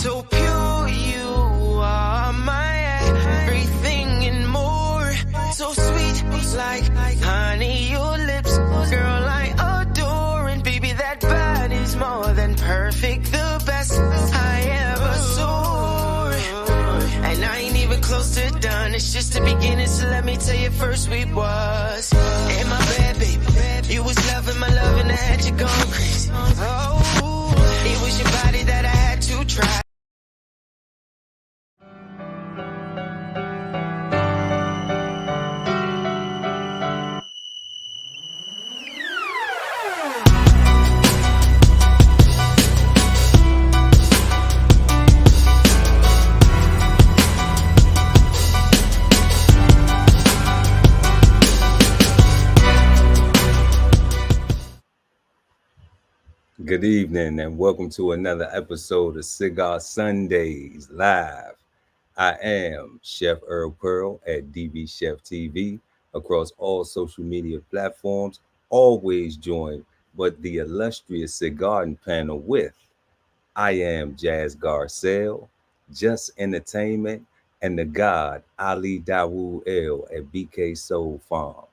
So pure, you are my everything and more. So sweet, like honey, your lips, girl, I adore. And baby, that body's more than perfect, the best I ever saw. And I ain't even close to done, it's just the beginning. So let me tell you first we was. And my bad, baby, you was loving my love and I had you going crazy. Oh, it was your body that I had to try. Good evening and welcome to another episode of Cigar Sundays Live. I am Chef Earl Pearl at DBCHEFTV across all social media platforms, always joined but the illustrious Cigarden Panel with I am Jazz Garcelle, Just Entertainment, and the God Ali Dawood El at BK Soul Farm.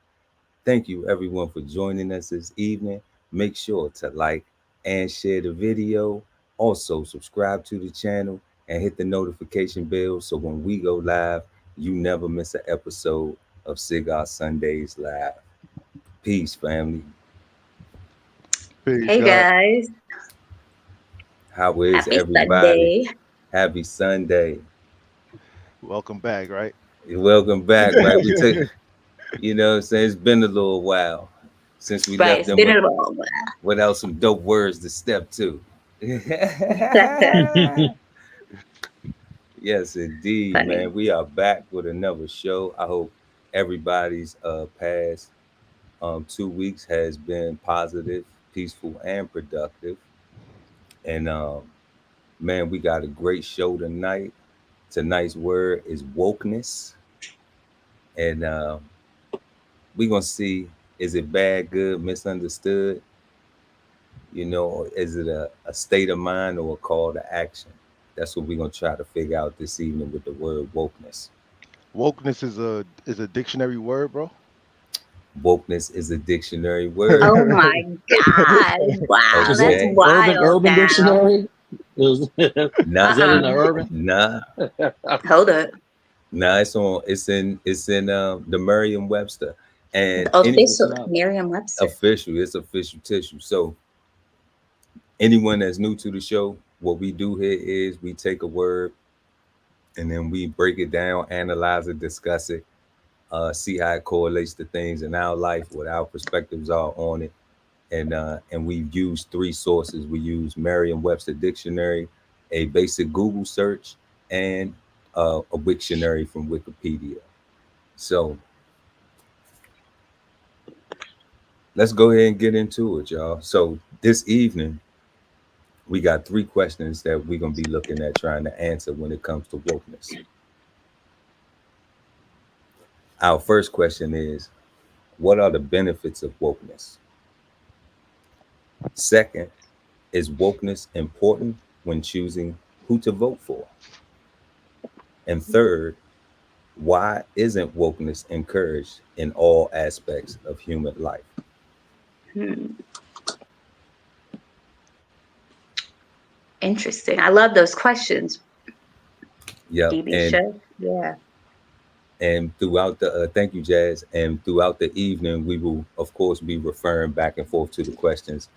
Thank you everyone for joining us this evening. Make sure to like and share the video. Also subscribe to the channel and hit the notification bell so when we go live, you never miss an episode of Cigar Sundays Live. Peace, family. Peace, Hey guys, How is happy everybody? Sunday. Happy Sunday. Welcome back, right? Welcome back, right? We took, you know what I'm saying? It's been a little while since we Right, left it's them been a while. without some dope words to step to. Yes, indeed, Funny. man. We are back with another show. I hope everybody's past 2 weeks has been positive, peaceful, and productive. And man, we got a great show tonight. Tonight's word is wokeness, and we're gonna see, is it bad, good, misunderstood? You know, is it a state of mind or a call to action? That's what we're gonna try to figure out this evening with the word wokeness. Wokeness is a dictionary word, bro. Wokeness is a dictionary word. Oh my God. Wow, Is it that's Okay. wild urban now. dictionary? Is that Nah, in the urban? nah, Hold up. nah. It's in the Merriam-Webster, and any Official Merriam-Webster. official. It's official tissue. So anyone that's new to the show, what we do here is we take a word and then we break it down, analyze it, discuss it, see how it correlates to things in our life, what our perspectives are on it. And we've used three sources. We use Merriam-Webster dictionary, a basic Google search, and a Wiktionary from Wikipedia. So let's go ahead and get into it, y'all. So this evening, we got three questions that we're going to be looking at trying to answer when it comes to wokeness. Our first question is, what are the benefits of wokeness? Second, is wokeness important when choosing who to vote for? And third, why isn't wokeness encouraged in all aspects of human life? Interesting. I love those questions. Yeah, DB Chef. Yeah. and throughout the thank you, Jazz. And throughout the evening, we will of course be referring back and forth to the questions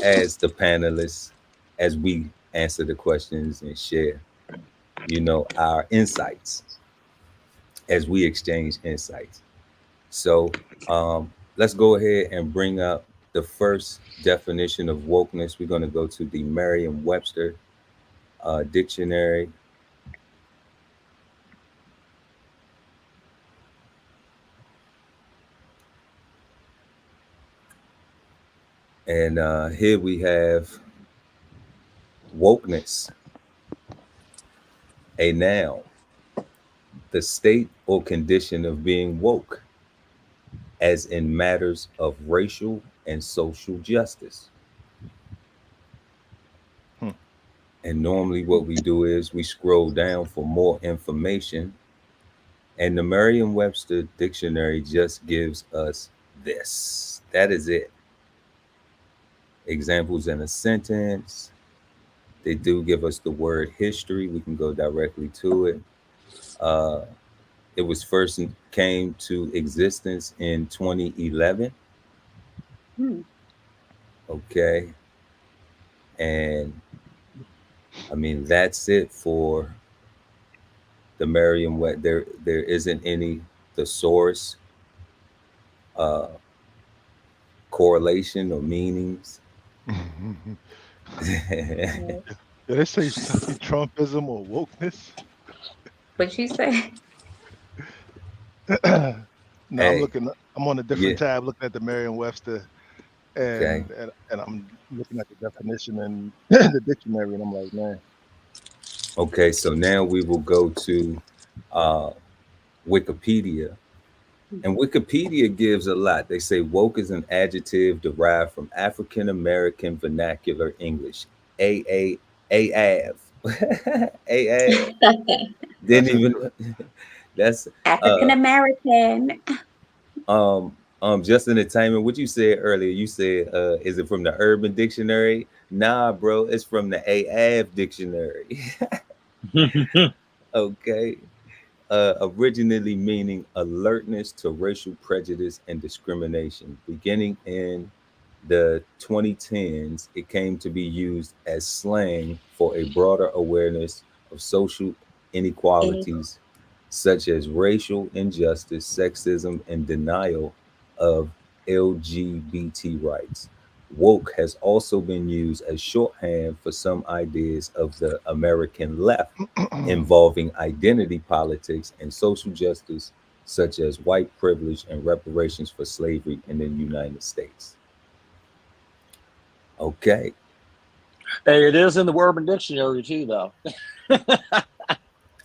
as the panelists, as we answer the questions and share, you know, our insights as we exchange insights. So let's go ahead and bring up the first definition of wokeness. We're going to go to the Merriam-Webster dictionary. And here we have wokeness, a noun, the state or condition of being woke, as in matters of racial and social justice. And normally what we do is we scroll down for more information. And the Merriam-Webster dictionary just gives us this. That is it. Examples in a sentence. They do give us the word history. We can go directly to it. It was first came to existence in 2011. Okay. And I mean, that's it for the Merriam-Webster. There isn't any thesaurus correlation or meanings. Did they say something Trumpism or wokeness? What'd you say? No, Hey, I'm on a different yeah. tab looking at the Merriam-Webster, Okay. and I'm looking at the definition in the dictionary, and I'm like, man. Okay, so now we will go to Wikipedia. And Wikipedia gives a lot. They say woke is an adjective derived from African American vernacular English. AAV. AAV. Didn't even that's African American. just entertainment. What you said earlier, you said is it from the Urban Dictionary? Nah, bro, it's from the AAV dictionary. Okay. Originally meaning alertness to racial prejudice and discrimination. Beginning in the 2010s, it came to be used as slang for a broader awareness of social inequalities such as racial injustice, sexism, and denial of LGBT rights. Woke has also been used as shorthand for some ideas of the American left involving identity politics and social justice, such as white privilege and reparations for slavery in the United States. Okay. Hey, it is in the Urban Dictionary too, though.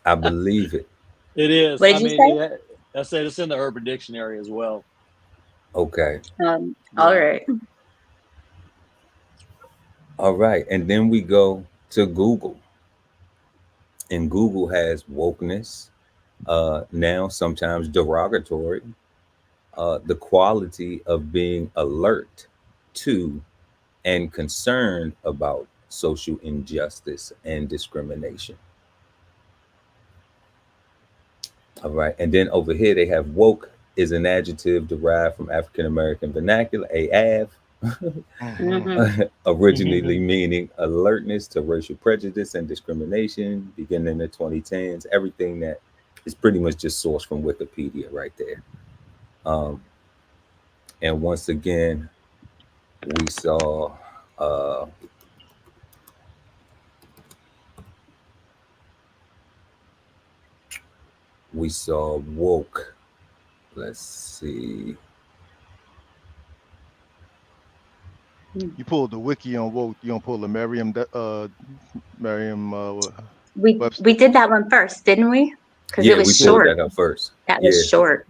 I believe it. It is. What did you say? I said it's in the Urban Dictionary as well. Okay. All right. All right. And then we go to Google. And Google has wokeness, now sometimes derogatory, the quality of being alert to and concerned about social injustice and discrimination. All right. And then over here they have woke is an adjective derived from African American vernacular, AAV, originally meaning alertness to racial prejudice and discrimination, beginning in the 2010s. Everything that is pretty much just sourced from Wikipedia right there. And once again, we saw woke. Let's see. You pulled the wiki on woke. You don't pull the Merriam. We did that one first, didn't we? Because Yeah, it was we short. pulled that up first. That Yeah. was short.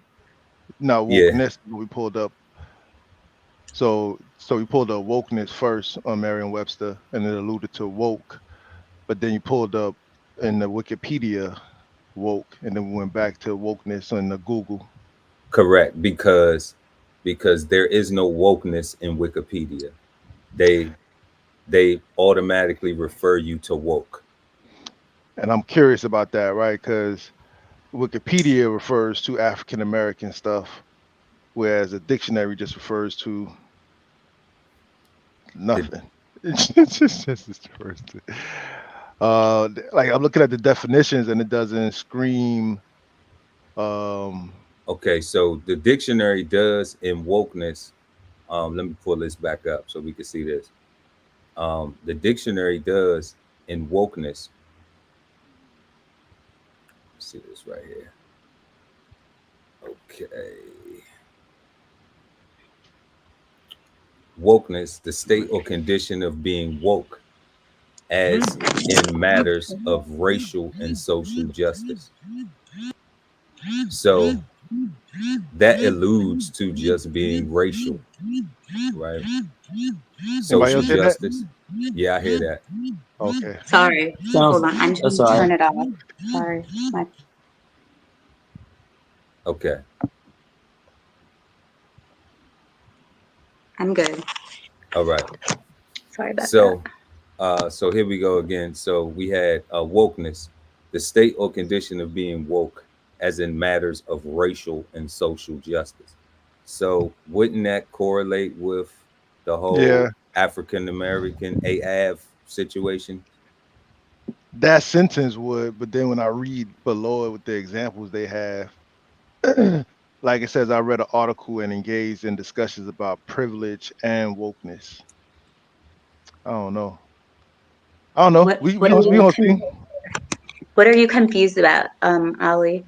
No, Yeah. wokeness. We pulled up. So we pulled up wokeness first on Merriam-Webster, and it alluded to woke, but then you pulled up in the Wikipedia woke, and then we went back to wokeness on the Google. Correct, because there is no wokeness in Wikipedia. They automatically refer you to woke. And I'm curious about that, right? Because Wikipedia refers to African American stuff, whereas a dictionary just refers to nothing. It's just the first thing. Like I'm looking at the definitions, and it doesn't scream. Okay, so the dictionary does in wokeness. Let me pull this back up so we can see this. The dictionary does in wokeness. Let's see this right here. Okay. Wokeness, the state or condition of being woke as in matters of racial and social justice. So that alludes to just being racial, right? Anybody Social else hear that? justice. Yeah, I hear that. Okay. Sorry. Sounds. Hold on. I'm That's trying to all turn right. it off. Sorry. Okay. I'm good. All right. Sorry about So so here we go again. So we had wokeness, the state or condition of being woke, as in matters of racial and social justice. So wouldn't that correlate with the Yeah, whole African American AAV situation? that sentence would, but then when I read below it with the examples they have, like it says, I read an article and engaged in discussions about privilege and wokeness. I don't know. I don't know. What We what are don't we you don't see. what are you confused about, Ali?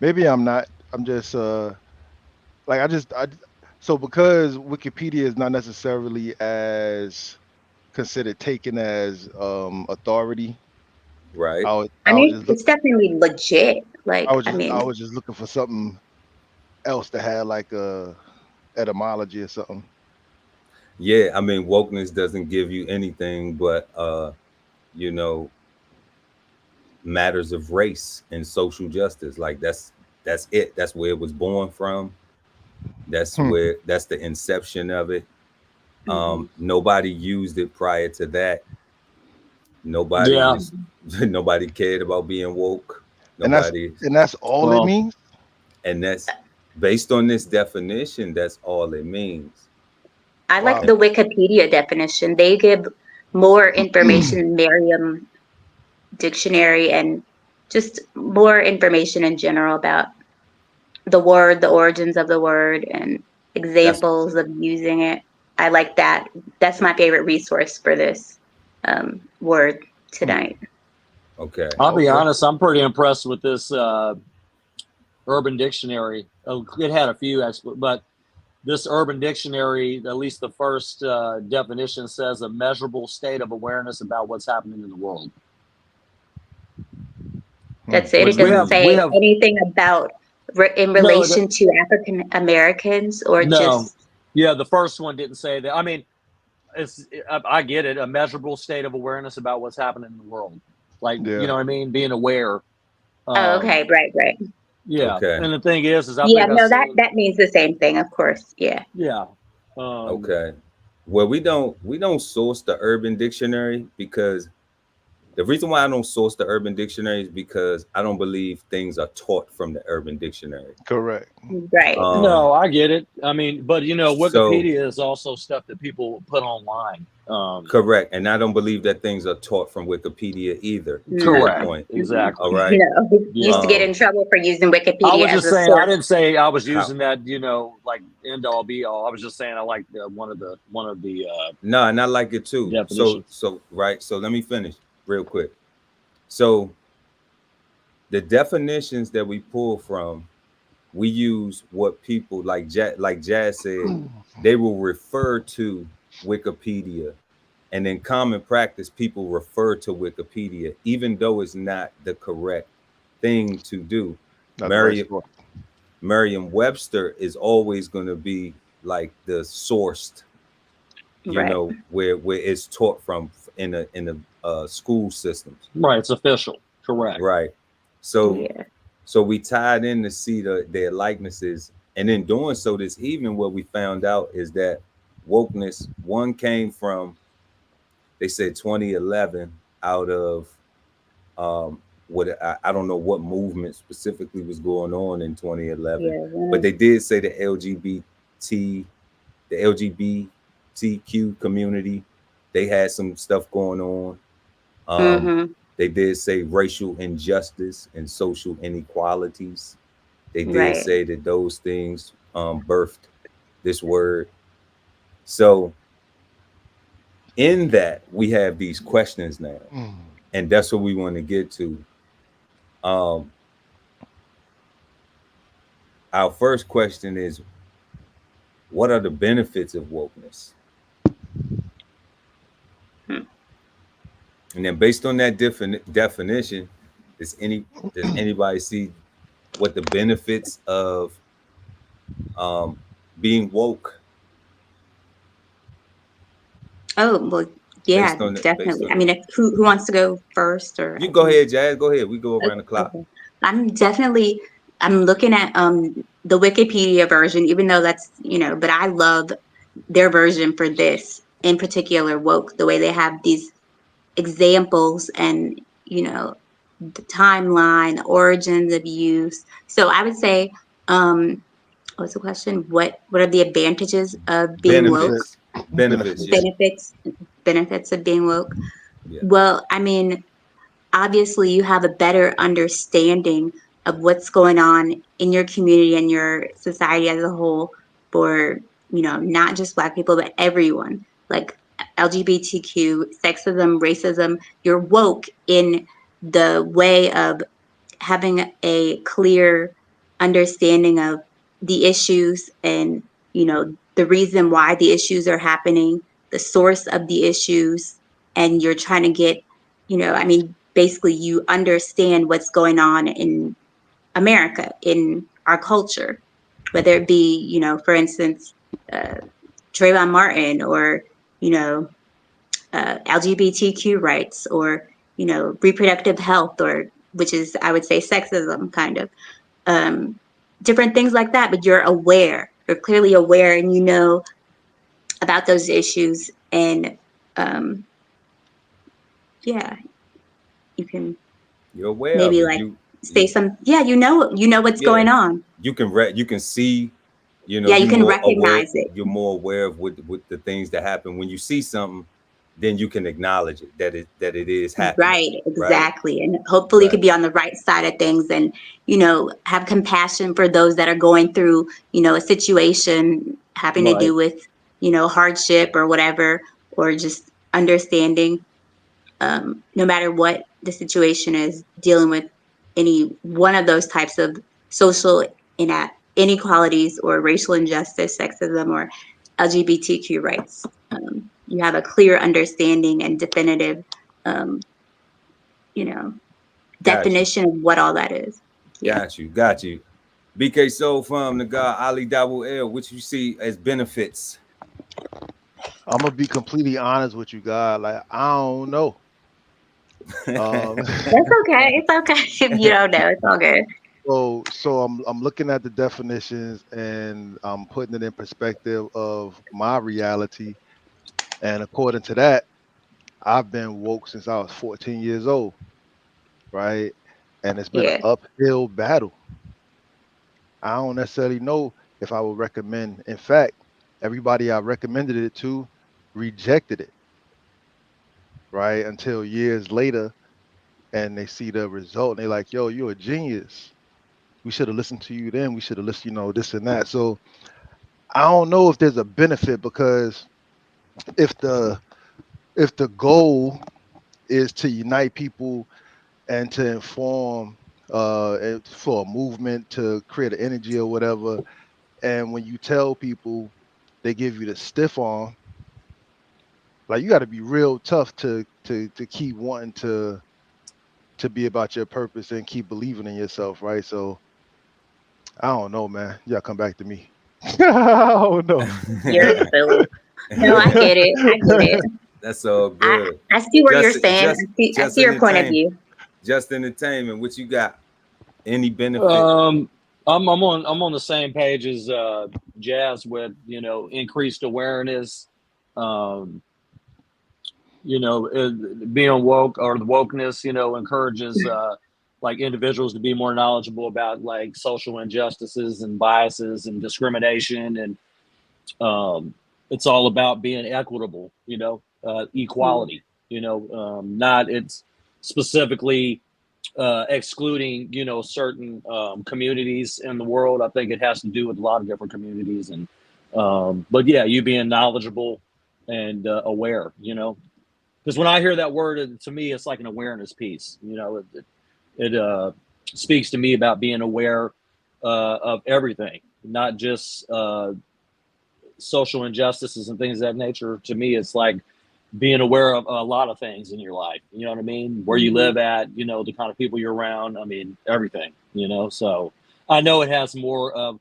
Maybe I'm not. I'm just like I so because Wikipedia is not necessarily as considered taken as authority. Right. I I was mean, just it's definitely legit. I Like, was I just I mean, was just looking for something else that had like a etymology or something. Yeah, I mean wokeness doesn't give you anything but you know, matters of race and social justice. Like that's it. That's where it was born from. Hmm. That's the inception of it. mhm. Nobody used it prior to that. Nobody Yeah. was nobody cared about being woke. And that's Nobody, and that's all it Well, means. and that's based on this definition, that's all it means. I like Wow. And the Wikipedia definition. They give more information in Merriam dictionary and just more information in general about the word, the origins of the word, and that's examples of using it. I like that. That's my favorite resource for this word Hmm. tonight. okay. I'll be Okay. honest. I'm pretty impressed with this Urban Dictionary. It had a few, but this Urban Dictionary, at least the first definition, says a measurable state of awareness about what's happening in the world. Hmm. That's it. Which It We doesn't have say we have anything about in no relation to African Americans or no. just Yeah, the first one didn't say that. I mean, I get it. A measurable state of awareness about what's happening in the world, like you Yeah. know what I mean, being aware. oh, okay, right. Yeah, okay. and the thing is I Yeah, think I no, saw. that means the same thing, of course. Yeah. Yeah. Okay. Well, we don't source the Urban Dictionary because the reason why I don't source the Urban Dictionary is because I don't believe things are taught from the Urban Dictionary. Correct. Right. Um No, I get it. I mean, but so Wikipedia is also stuff that people put online. correct, and I don't believe that things are taught from Wikipedia either, to your No. Correct. point. Exactly. All right. No. You used to Yeah. get in trouble for using I Wikipedia was as just a saying. I source. didn't say I was How? using that. Like end all be all. I was just saying I like one of the No, and I like it too. So definitions. so right. So let me finish real quick. So the definitions that we pull from, we use what people like Jazz said, they will refer to Wikipedia. And in common practice, people refer to Wikipedia, even though it's not the correct thing to do. Not the right Merriam spot. Merriam-Webster is always going to be like the sourced, Right. where it's taught from in the school systems, Right. It's official. Correct. right? So Yeah. so we tied in to see their likenesses, and in doing so this evening, what we found out is that wokeness one came from, they said 2011, out of what I don't know what movement specifically was going on in 2011, Yeah. but they did say the LGBTQ community, they had some stuff going on. Mm-hmm. They did say racial injustice and social inequalities. They did Right. say that those things birthed this word. So in that, we have these questions now, Mm. and that's what we want to get to. Um, our first question is, what are the benefits of wokeness? Hmm. And then based on that definition, does anybody see what the benefits of being woke? Oh, well, yeah, Based definitely. on I mean, that. if, who wants to go first, or You I go can. ahead, Jazz. Go ahead. We go around the Okay, clock. okay. I'm looking at the Wikipedia version, even though that's, but I love their version for this in particular, woke, the way they have these examples and, the timeline, the origins of use. So I would say, what's the question? What are the advantages of being woke? Benefits. Benefits. Yeah. Benefits. Benefits of being woke. Yeah. Well, I mean, obviously you have a better understanding of what's going on in your community and your society as a whole for, not just Black people, but everyone, like LGBTQ, sexism, racism. You're woke in the way of having a clear understanding of the issues and, the reason why the issues are happening, the source of the issues, and you're trying to get, I mean, basically you understand what's going on in America, in our culture, whether it be, for instance, uh, Trayvon Martin, or, you know, LGBTQ rights, or, reproductive health, or which is, I would say, sexism, kind of, different things like that. But you're clearly aware, and you know about those issues, and um, yeah, you can You're aware of maybe it. like say You some, yeah, you know what's yeah. going on. You can see, Yeah, you you're can more aware, recognize it. you're more aware of with the things that happen. When you see something, then you can acknowledge it, that it is happening. Right, Right. exactly. And hopefully you Right. could be on the right side of things, and, have compassion for those that are going through, a situation having to Right. do with, hardship or whatever, or just understanding, no matter what the situation is, dealing with any one of those types of social inequalities, or racial injustice, sexism, or LGBTQ rights. You have a clear understanding and definitive, um, you know, Got you. definition of what all that is. Yeah. Got you. Got you. BK Soul from the guy Ali Double L, which you see as benefits. I'm gonna be completely honest with you, guys. Like, I don't know. Um, That's okay. It's okay if you don't know. It's all good. so I'm looking at the definitions and I'm putting it in perspective of my reality. And according to that, I've been woke since I was 14 years old, right? And it's been an Yeah. uphill battle. I don't necessarily know if I would recommend. In fact, everybody I recommended it to rejected it, right? Until years later, and they see the result, and they're like, "Yo, you're a genius. We should have listened to you then. We should have listened, this and that." So I don't know if there's a benefit, because if the goal is to unite people and to inform, for a movement to create an energy or whatever, and when you tell people, they give you the stiff arm. Like, you got to be real tough to keep wanting to be about your purpose and keep believing in yourself, right? So I don't know, man. You gotta come back to me. I don't know. You're silly. No, I get it. I get it. That's all I, good. I see where you're Just saying. just I just see your point of entertainment. view. Just entertainment. What you got? Any benefit? I'm on the same page as Jazz with increased awareness, um, being woke, or the wokeness encourages like individuals to be more knowledgeable about like social injustices and biases and discrimination, and it's all about being equitable, equality, not it's specifically excluding certain communities in the world. I think it has to do with a lot of different communities, and but yeah, you being knowledgeable and aware, because when I hear that word, to me it's like an awareness piece. It speaks to me about being aware of everything, not just social injustices and things of that nature. To me, it's like being aware of a lot of things in your life. You know what I mean? Where you live at, the kind of people you're around. I mean, everything, so I know it has more of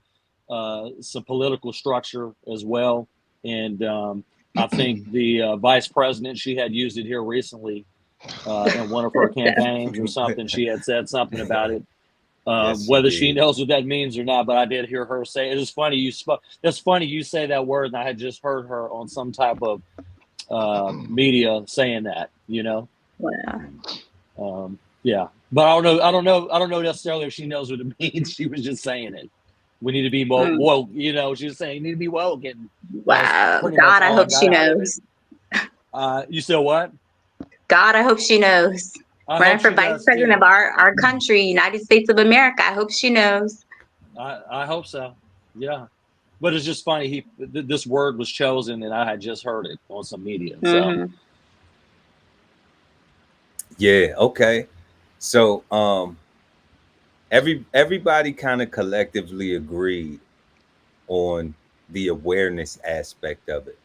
some political structure as well, and I think the vice president, she had used it here recently in one of her campaigns or something. She had said something about it. Yes, Whether she did. knows what that means or not, but I did hear her say it. It's funny you spoke. It's funny you say that word, and I had just heard her on some type of media saying that. You know, Wow. yeah. But I don't know necessarily if she knows what it means. She was just saying it. We need to be more woke. You know, she was saying you need to be woke, and that's Wow. pretty much God, I all I hope she got out of it. knows. You said what? God, I hope she knows. I Running hope for she vice does president of too. our country, United States of America. I hope she knows. I hope so. Yeah. But it's just funny. This word was chosen, and I had just heard it on some media. So Mm-hmm. Yeah. Okay. So everybody kind of collectively agreed on the awareness aspect of it.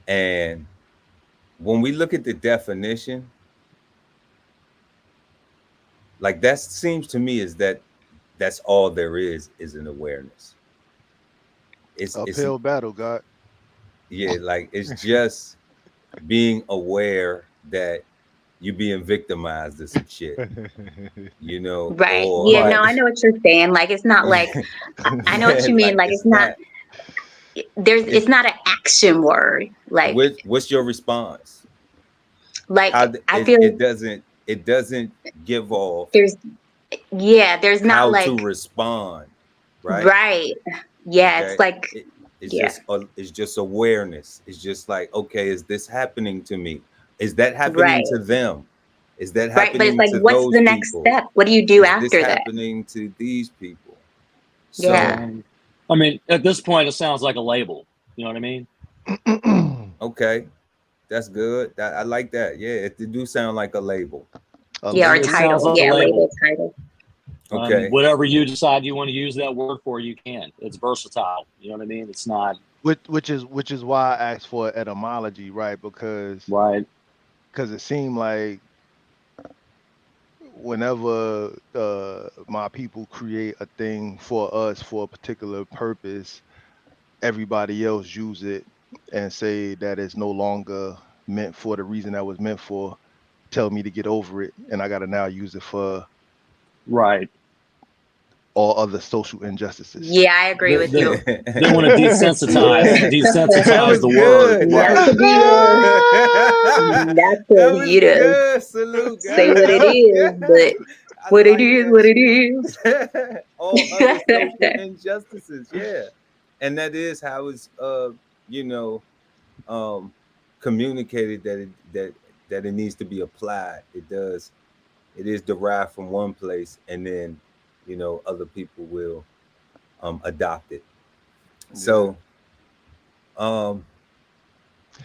And when we look at the definition, like that seems to me is that that's all there is an awareness. It's Uphill battle, God. yeah, like it's just being aware that you're being victimized of some shit, you know, Right. or Yeah, no, I know what you're saying. Like it's not like I know what you mean. like Like it's not it's not an action word. Like what's your response? like How I feel it doesn't give off there's there's not how like to respond, right? right. Yeah, it's Okay, like yeah. it's just awareness. It's just like, okay, is this happening to me? Is that happening Right. to them? Is that Right. But it's happening like to what's those the next people? step? What do you do Is this after that? happening to these people? Yeah. So I mean, at this point, it sounds like a label. You know what I mean? okay, that's good. I like that. Yeah, it do sound like a label. Yeah, or It sounds title. like a Yeah, label label. title. Okay. Whatever you decide you want to use that word for, you can. It's versatile. You know what I mean? It's not Which is why I asked for etymology, right? Because it seemed like whenever my people create a thing for us for a particular purpose, everybody else use it and say that it's no longer meant for the reason that was meant for, tell me to get over it, and I gotta now use it for all other social injustices. Yeah, I agree with you. They want to That was the good. word. That's what you That's That what was you do. good. Salute. Say what it is, but I what it like is, that what it shit. is. All other social injustices, yeah, and that is how it's you know communicated that it needs to be applied. It does. It is derived from one place, and then other people will adopt it. So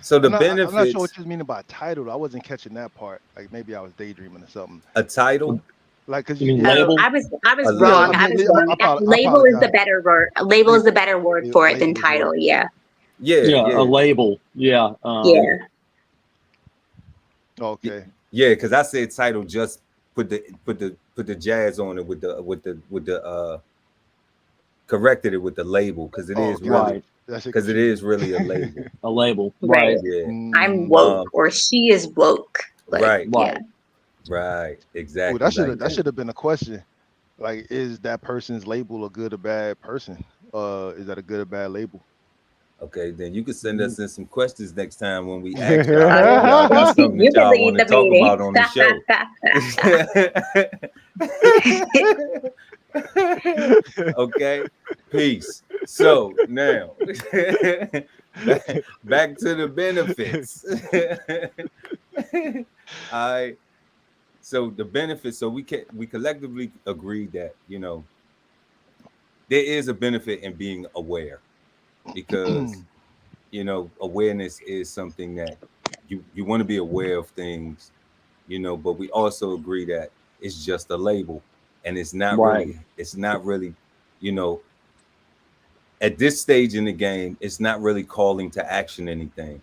so the I'm not sure what benefits. you mean about title. I wasn't catching that part. Like maybe I was daydreaming or something. A title. Like, cause you mean yeah, label? I was A wrong. label. I was wrong. I Label is the apologize. better word. Label is the better word for it than Label is title. word. Yeah. Yeah. A label. Yeah. Yeah. Okay. Yeah, because I said title, just put the jazz on it with the corrected it with the label, because it is really because it is really a label. A label. Right. Yeah. I'm woke, or she is woke. Like, Right. yeah. Right. Exactly. Ooh, that should have been a question. Like, is that person's label a good or bad person? Is that a good or bad label? Okay, then you can send us in some questions next time when we ask y'all. Y'all got something that You can y'all lead want to the talk meeting. about on the show. Okay, peace. So now back to the benefits. All right. So the benefits. So we collectively agreed that there is a benefit in being aware, because awareness is something that you want to be aware of things, but we also agree that it's just a label, and it's not really at this stage in the game, it's not really calling to action anything.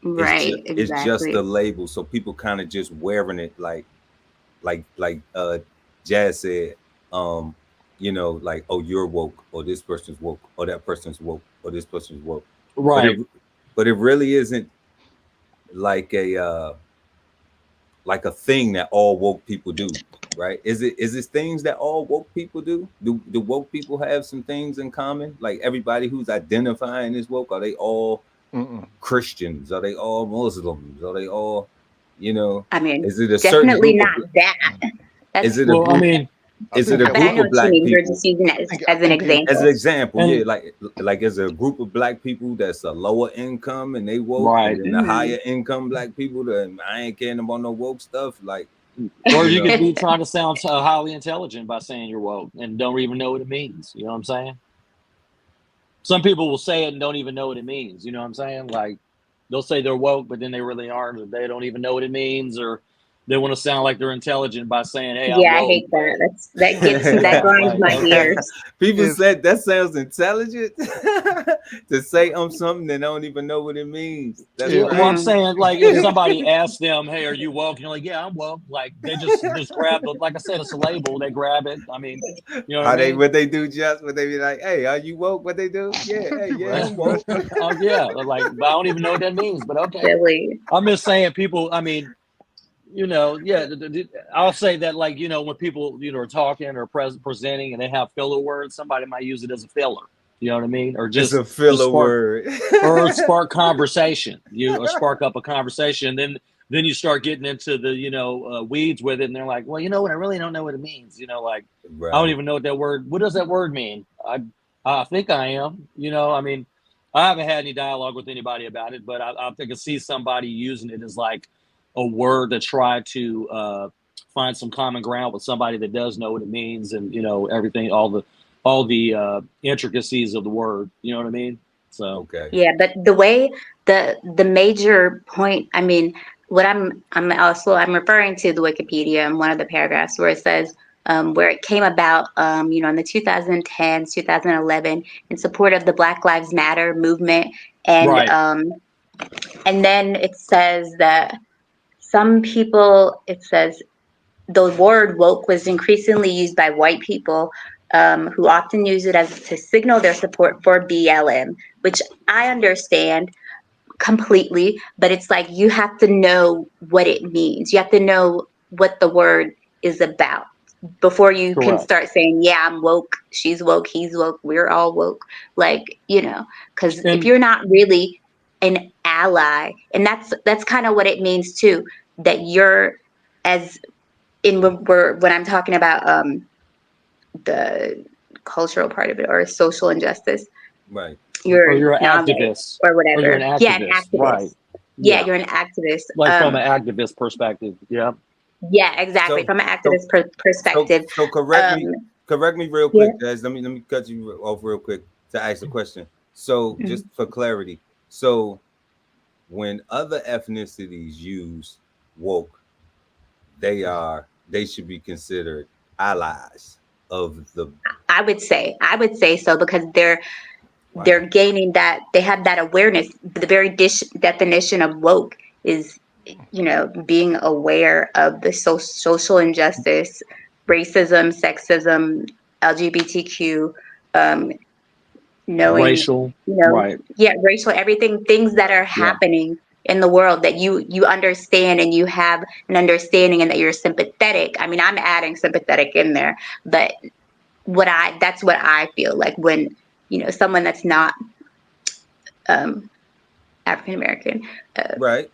Right. It's just Exactly. a label, so people kind of just wearing it like Jazz said, you know, like, oh, you're woke, or this person's woke, or that person's woke, or this person's woke. Right. But it really isn't like a thing that all woke people do, right? Is it things that all woke people do? Do woke people have some things in common? Like everybody who's identifying as woke, are they all Christians? Are they all Muslims? Are they all, you know? I mean, is it a certain definitely group not of, that. That's, is it a Well, I group? mean, Is it a but I group know of what you black mean. You're people? just using it as an think As example. an example, And- yeah, like as a group of black people that's a lower income and they woke, Right. and then the higher income black people that I ain't caring about no woke stuff, like, or you you know. could be trying to sound highly intelligent by saying you're woke and don't even know what it means. You know what I'm saying? Some people will say it and don't even know what it means. You know what I'm saying? Like they'll say they're woke, but then they really aren't. They don't even know what it means, or they want to sound like they're intelligent by saying, "Hey, I'm Yeah, I woke." hate that. That gets that grinds my gears. People If- said that sounds intelligent to say something they don't even know what it means. That's Yeah, right. well, I'm saying, like, if somebody asks them, "Hey, are you woke?" You're like, "Yeah, I'm woke." Like, they just grab the, like I said, it's a label. They grab it. I mean, you know what I mean? What they do, just what they be like, "Hey, are you woke?" What they do? Yeah, hey, yeah, I'm woke. Oh, yeah, like, but I don't even know what that means. But okay, Silly. I'm just saying, people. I mean, you know, yeah, I'll say that, like, you know, when people, you know, are talking or presenting and they have filler words, somebody might use it as a filler. You know what I mean? Or It's just a filler spark, word. or spark conversation. Or spark up a conversation. Then you start getting into the, you know, weeds with it, and they're like, well, you know what? I really don't know what it means. You know, like Right. I don't even know what that word. What does that word mean? I think I am. You know, I mean, I haven't had any dialogue with anybody about it, but I think I see somebody using it as like a word to try to find some common ground with somebody that does know what it means, and you know everything, all the intricacies of the word. You know what I mean? So Okay. Yeah, but the way the major point, I mean, what I'm referring to the Wikipedia in one of the paragraphs where it says where it came about, you know, in the 2010s, 2011, in support of the Black Lives Matter movement, right. and then it says that some people, it says the word woke was increasingly used by white people who often use it as to signal their support for BLM, which I understand completely, but it's like you have to know what it means. You have to know what the word is about before you can Correct. start saying, yeah, I'm woke, she's woke, he's woke, we're all woke. Like, you know, because if And you're not really an ally, and that's kind of what it means too, that you're as in when I'm talking about the cultural part of it or social injustice, Right. or you're an now I'm like, activist, or or you're an whatever. Yeah, an activist, activist. right? Yeah, Yeah, you're an activist. like from an activist perspective. Yeah. Yeah, exactly. So From an so activist perspective. so correct me real Yeah. quick, guys. Let me cut you off real quick to ask a question. So Mhm. just for clarity, so when other ethnicities use woke, they should be considered allies of the I would say so because they're wow. gaining that, they have that awareness. The very definition of woke is, you know, being aware of the social injustice, racism, sexism, LGBTQ, um, knowing, Racial, you know, right? yeah, racial, everything, things that are Yeah. happening in the world that you understand, and you have an understanding, and that you're sympathetic. I mean, I'm adding sympathetic in there, but that's what I feel like when, you know, someone that's not um, African American Right.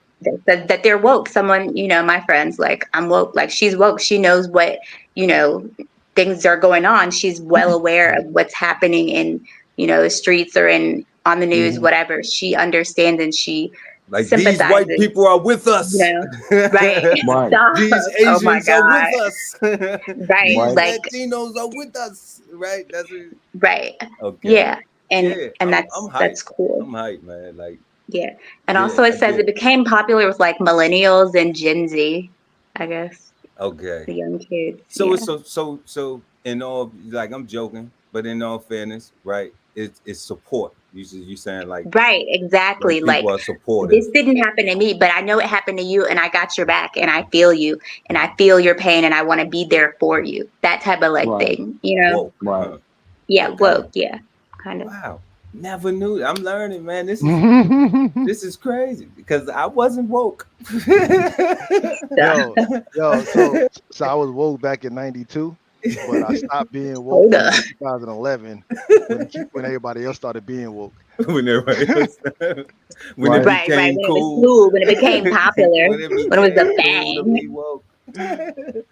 that they're woke. Someone, you know, my friends, like, I'm woke, like, she's woke. She knows what, you know, things are going on. She's well aware of what's happening in, you know, the streets or on the news, Mhm. whatever. She understands and she Like these white sympathizes, people are with you us. know. Right. Right. Stop. These Oh my Asians are with God. us. Right. These Right. Like, Latinos are with us. Right. That's it. right. Okay. Yeah. And Yeah. and I'm hyped. that's cool. I'm hyped, man. Like, Yeah. And yeah, also it I says get it it. became popular with like millennials and Gen Z, I guess. Okay. The young kids. So Yeah. it's so in all, like, I'm joking, but in all fairness, right? it's support. You saying like Right, when exactly. Like, people are supportive. this didn't happen to me, but I know it happened to you, and I got your back, and I feel you, and I feel your pain, and I want to be there for you. That type of like Right. thing, you know? Woke. Right. Huh. Yeah, Okay. woke, yeah, kind of. Wow. Never knew. I'm learning, man. This is crazy because I wasn't woke. Yo, so I was woke back in '92, but I stopped being woke Hold in up. 2011 when everybody else started being woke. When everybody else, when Right. it Right, became when it was cool, cool, when it became popular, when it when it was the became cool to thing. be woke.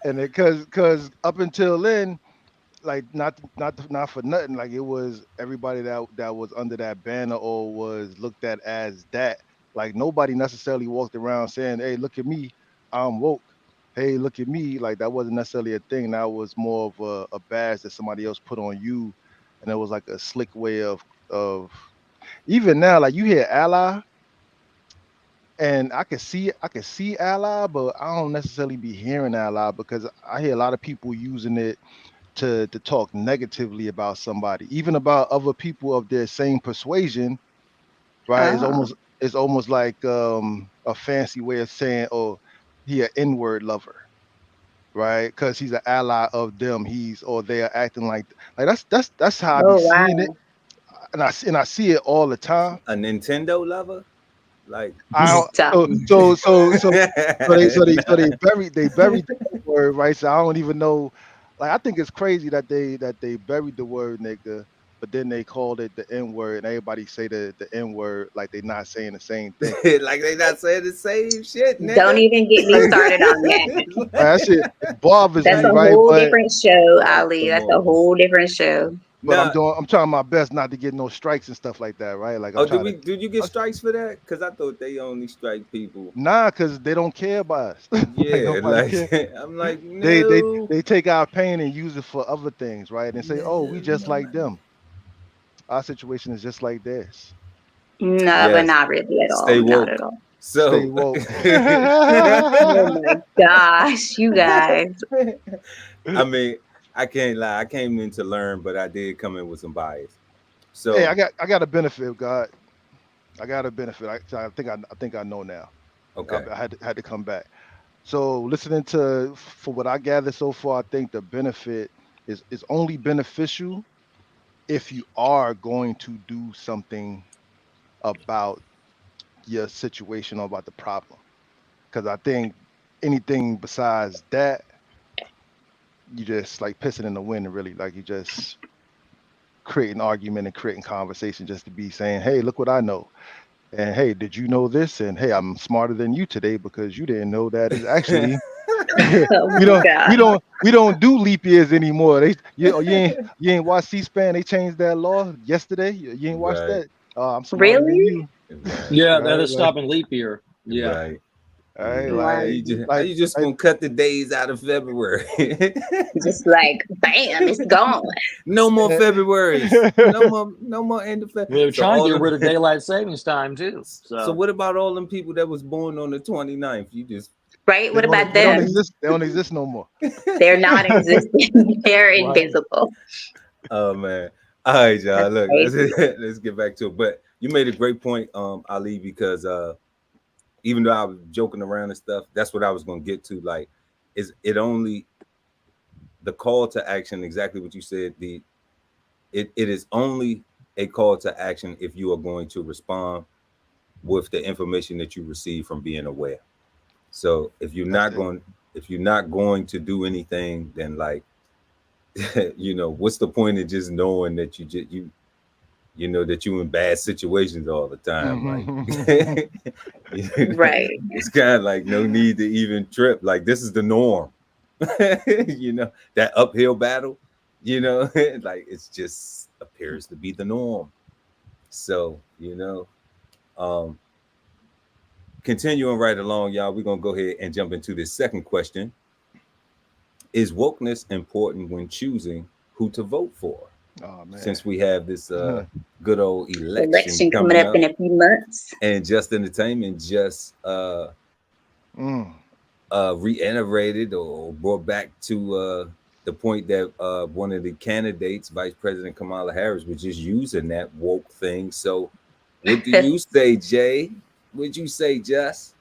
And it cause up until then, like not for nothing, like it was everybody that was under that banner or was looked at as that. Like nobody necessarily walked around saying, "Hey, look at me, I'm woke." Hey, look at me. Like that wasn't necessarily a thing. That was more of a badge that somebody else put on you, and it was like a slick way of even now. Like you hear ally, and I can see ally, but I don't necessarily be hearing ally because I hear a lot of people using it to talk negatively about somebody, even about other people of their same persuasion, right? Oh, It's almost like a fancy way of saying, oh, he an N-word lover, right? Because he's an ally of them. He's or they are acting like that's how I be oh seeing it, wow. and I see it all the time. A Nintendo lover, like I don't, Stop. so they buried the word, right? So I don't even know. Like I think it's crazy that they buried the word nigga, but then they called it the N word, and everybody say the N word like they not saying the same thing. like they not saying the same shit, Don't nigga. even get me Like, started on that. like, that shit it bothers That's me, a right? whole different show, Like, Ali. come That's a on. whole different show. But Nah. I'm trying my best not to get no strikes and stuff like that, right? Like I'm Oh, trying to did you get strikes for that? Because I thought they only strike people. nah, because they don't care about us. Like Yeah, nobody like care. I'm like, They they no, they take our pain and use it for other things, right? And say, oh, we just like no. them. Our situation is just like theirs. No, but Yes, not really at all. stay Not at woke. all. Stay So, woke. Oh my gosh, you guys. I mean, I can't lie. I came in to learn, but I did come in with some bias. Hey, So, I got a benefit, God. I got a benefit. I think I know now. okay, I had to come back. So listening to for what I gathered so far, I think the benefit is only beneficial if you are going to do something about your situation or about the problem. Because I think anything besides that, you just like pissing in the wind and really like you just creating argument and creating conversation just to be saying, hey, look what I know. And hey, did you know this? And hey, I'm smarter than you today because you didn't know that it's actually Oh my God. we don't do leap years anymore. You ain't watch C-SPAN. They changed that law yesterday. You ain't watched right, that. I'm smarter than Really? you, right, Yeah, that right? is stopping leap year. Yeah. right. All right, Yeah. Wow. How you just like gonna cut the days out of February? Just like bam, it's gone. No more Februarys. No more end of February. They're So trying to all get rid them. of daylight savings time too. So So what about all them people that was born on the 29th? You just Right? What about they don't them? exist. They don't exist no more. They're non-existent. They're right. invisible. oh man. All right, y'all. That's Look, crazy. let's get back to it. But you made a great point, Ali, because even though I was joking around and stuff, that's what I was gonna get to. Like, is it only the call to action, exactly what you said, it is only a call to action if you are going to respond with the information that you receive from being aware. So That's it. if you're not going to do anything, then like what's the point of just knowing that you know that you in bad situations all the time? Like Mhm. Right. it's kind of like no need to even trip. Like this is the norm. That uphill battle, like it's just appears to be the norm. So, um continuing right along, y'all, we're gonna go ahead and jump into this second question. Is wokeness important when choosing who to vote for? Oh man. Since we have this good old election Election coming coming up up, in a few months. and Just Entertainment just Mm. reiterated or brought back to the point that one of the candidates, Vice President Kamala Harris, was just using that woke thing. So what do you say, Jay? What'd you say, Jess?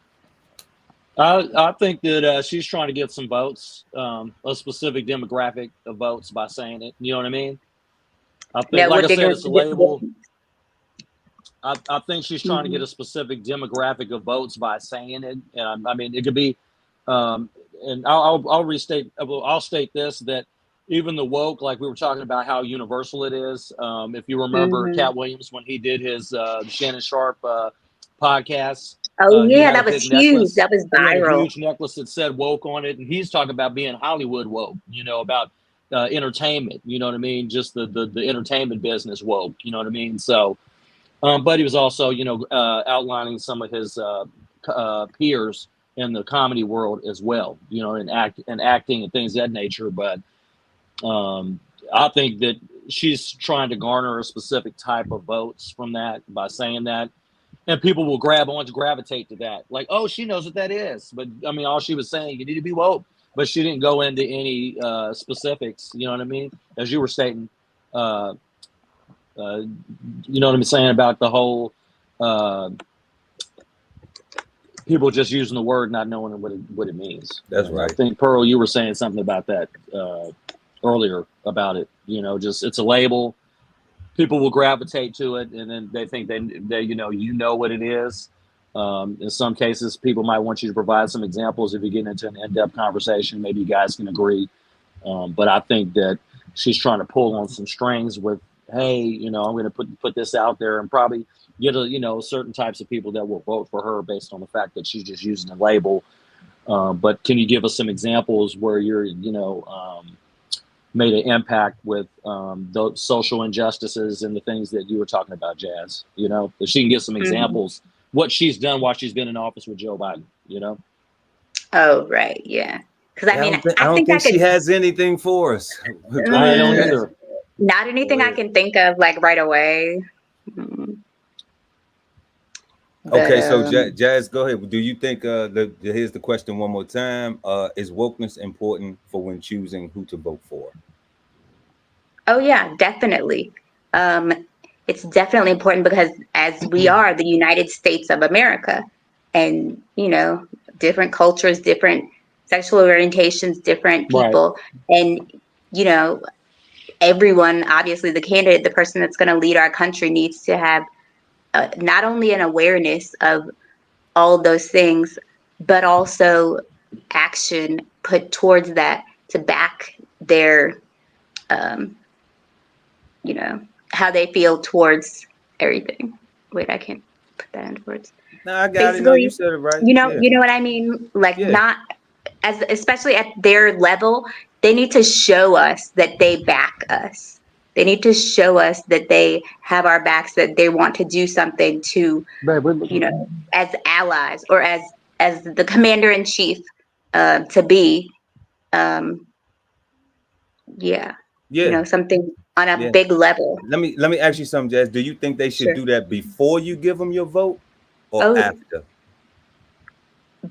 I think that she's trying to get some votes, a specific demographic of votes by saying it. You know what I mean? I think, Now, like what I they're said, going it's a to label. do. I think she's trying to get a specific demographic of votes by saying it. I mean, it could be, and I'll restate. I'll state this, that even the woke, like we were talking about, how universal it is. If you remember Cat Williams when he did his Shannon Sharp podcast, Oh he yeah, had a that was big huge. necklace. That was He had a viral. huge necklace that said "woke" on it, and he's talking about being Hollywood woke. You know, about entertainment. You know what I mean? Just the entertainment business woke. You know what I mean? So. But he was also, outlining some of his peers in the comedy world as well, in acting and things of that nature. But I think that she's trying to garner a specific type of votes from that by saying that, and people will gravitate to that. Like, oh, she knows what that is. But I mean, all she was saying, you need to be woke. But she didn't go into any specifics. You know what I mean? As you were stating. You know what I'm saying about the whole people just using the word, not knowing what it means. That's right. I think, Pearl, you were saying something about that earlier about it. Just it's a label. People will gravitate to it, and then they think they you know what it is. In some cases, people might want you to provide some examples. If you get into an in-depth conversation, maybe you guys can agree. But I think that she's trying to pull on some strings with, hey, I'm going to put this out there and probably get certain types of people that will vote for her based on the fact that she's just using a label. But can you give us some examples where you're, made an impact with those social injustices and the things that you were talking about, Jazz? If she can give some examples, what she's done while she's been in office with Joe Biden, Oh, right. Yeah. Because I mean, I don't think she has anything for us. I don't either. Not anything I can think of like right away. Okay, so Jazz, go ahead. Do you think here's the question one more time? Is wokeness important for when choosing who to vote for? Oh yeah, definitely. It's definitely important because as we are the United States of America, and different cultures, different sexual orientations, different people, and everyone, obviously the candidate, the person that's going to lead our country needs to have not only an awareness of all those things, but also action put towards that to back their, how they feel towards everything. Wait, I can't put that into words. No, I got it. No, you said it right. You know what I mean? Like not especially at their level, they need to show us that they back us. They need to show us that they have our backs, that they want to do something to, as allies or as the commander in chief to be, something on a big level. Let me ask you something, Jazz. Do you think they should do that before you give them your vote or after?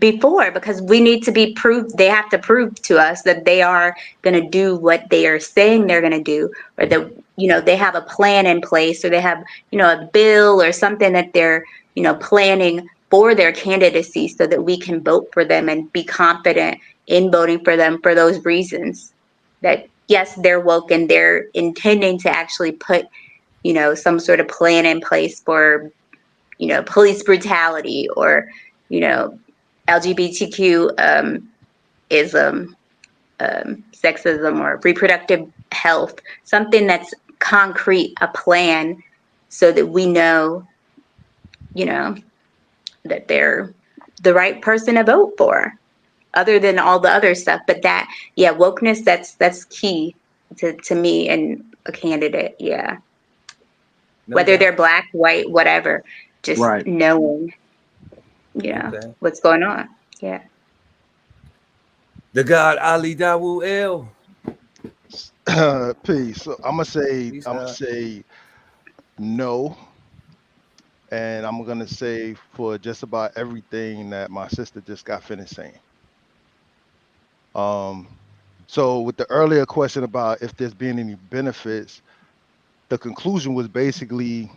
Before, because we need to be proved. They have to prove to us that they are going to do what they are saying they're going to do, or that they have a plan in place, or they have a bill or something that they're planning for their candidacy, so that we can vote for them and be confident in voting for them for those reasons. That yes, they're woke and they're intending to actually put some sort of plan in place for police brutality, or LGBTQ sexism, or reproductive health, something that's concrete, a plan, so that we know, that they're the right person to vote for, other than all the other stuff. But wokeness, that's key to me and a candidate. Yeah. Whether they're black, white, whatever, just knowing, what's going on. Yeah. The God Ali Dawu El. Peace. So I'm gonna say no, and I'm gonna say for just about everything that my sister just got finished saying. So with the earlier question about if there's been any benefits, the conclusion was basically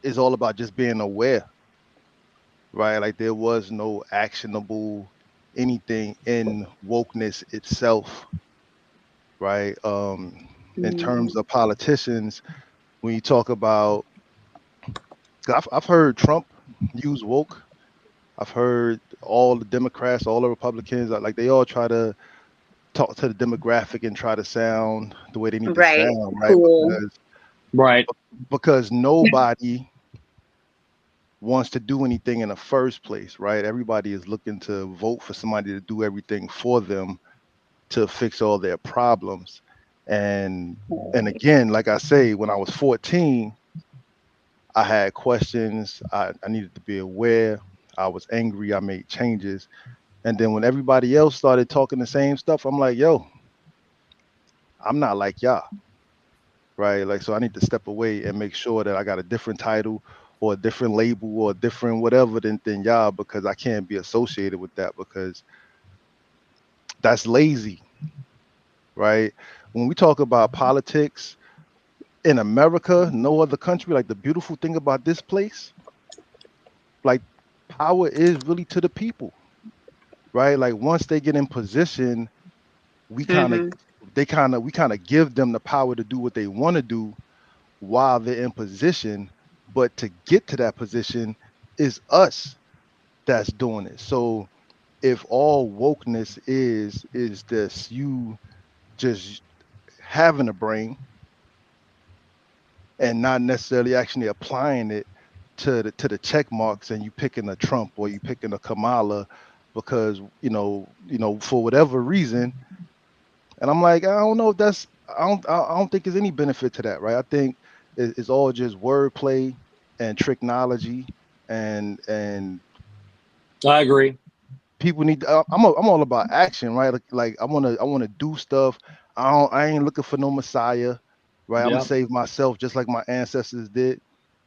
is all about just being aware, right? Like there was no actionable anything in wokeness itself, right? In terms of politicians, when you talk about, 'cause I've heard Trump use woke. I've heard all the Democrats, all the Republicans, like they all try to talk to the demographic and try to sound the way they need to Right. sound, right? Cool. Right. Because nobody wants to do anything in the first place, right? Everybody is looking to vote for somebody to do everything for them to fix all their problems. And again, like I say, when I was 14, I had questions. I needed to be aware. I was angry. I made changes. And then when everybody else started talking the same stuff, I'm like, yo, I'm not like y'all, right? Like, so I need to step away and make sure that I got a different title or a different label or a different whatever than y'all, because I can't be associated with that, because that's lazy, right? When we talk about politics in America, no other country, like the beautiful thing about this place, like power is really to the people, right? Like once they get in position, we kind of we kind of give them the power to do what they want to do while they're in position. But to get to that position is us that's doing it. So if all wokeness is this you just having a brain and not necessarily actually applying it to the check marks, and you picking a Trump or you picking a Kamala because for whatever reason. And I'm like, I don't know if that's I don't think there's any benefit to that, right? I think it's all just wordplay and technology, and I agree. people need. I'm all about action, right? Like I wanna do stuff. I ain't looking for no messiah, right? I'm Yeah. gonna save myself just like my ancestors did,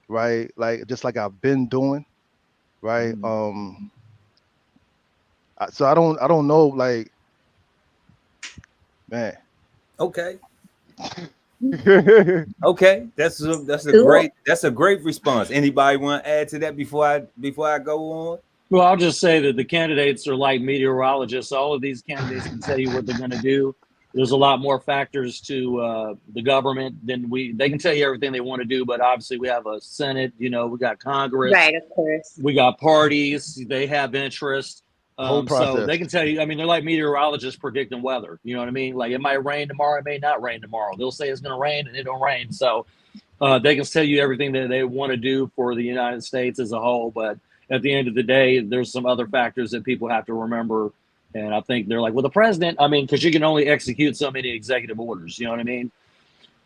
right? Like just like I've been doing, right? So I don't know, like, man. Okay. Okay, that's a Cool. great response. Anybody want to add to that before I go on? Well, I'll just say that the candidates are like meteorologists. All of these candidates can tell you what they're going to do. There's a lot more factors to the government than they can tell you everything they want to do, but obviously we have a Senate, we got Congress, Right, of course. we got parties, they have interest. Whole So process. they can tell you, I mean, they're like meteorologists predicting weather. You know what I mean? Like it might rain tomorrow, it may not rain tomorrow. They'll say it's going to rain and it don't rain. So they can tell you everything that they want to do for the United States as a whole. But at the end of the day, there's some other factors that people have to remember. And I think they're like, well, the president, I mean, because you can only execute so many executive orders. You know what I mean?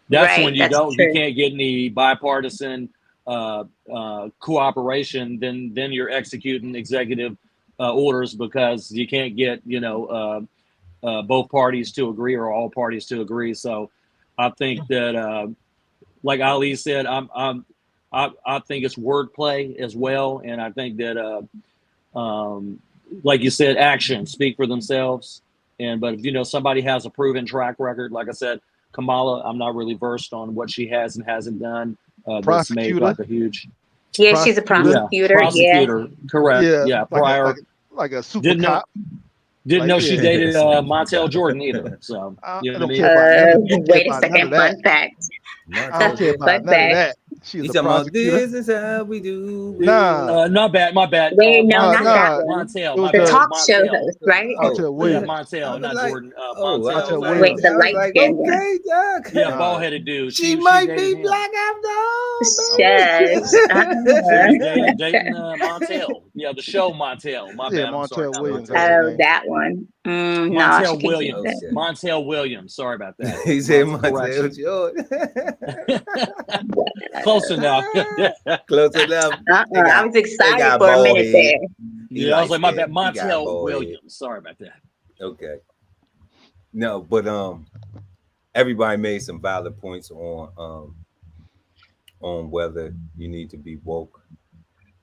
That's Right, when you that's true. can't get any bipartisan cooperation. Then you're executing executive orders because you can't get, both parties to agree or all parties to agree. So I think that, like Ali said, I think it's wordplay as well, and I think that, like you said, actions speak for themselves. But if somebody has a proven track record, like I said, Kamala, I'm not really versed on what she has and hasn't done. That's made Prosecutor. like a huge Yeah, she's a prosecutor. prosecutor. Correct. Yeah, Yeah, prior. like a super Didn't know. cop. Didn't know she yeah. dated Montel Jordan either. So I you know don't what I care about none, Yeah. Wait a second. Fun fact. I don't care about Fun none of fact. that. She's You a talking about prosecutor. this is how we do it. Nah, Not bad. My bad. Wait, no, not that nah. one. Montel. It was My The bad. talk show Montel. host, right? Montel Yeah, Williams. I Montel, was not like, Jordan. oh, Montel. Montel Wait, Williams. the I was light like, skinned one. okay, Doc. Yeah, bald-headed dude. She might be dated him. black after all, Shush. She dating Montel. Yeah, the show Montel. My Yeah, bad. I'm sorry. Montel Williams. Okay. That's her Oh, name. that one. No, she Montel can't keep Williams. that. Okay. Montel Williams. Sorry about that. He said Correction. Montel Jordan. Close enough. Close enough. I was excited got for a bald minute head. there. Yeah, I was like, my bad. He got Montel bald Williams. head. Sorry about that. Okay. No, but everybody made some valid points on whether you need to be woke,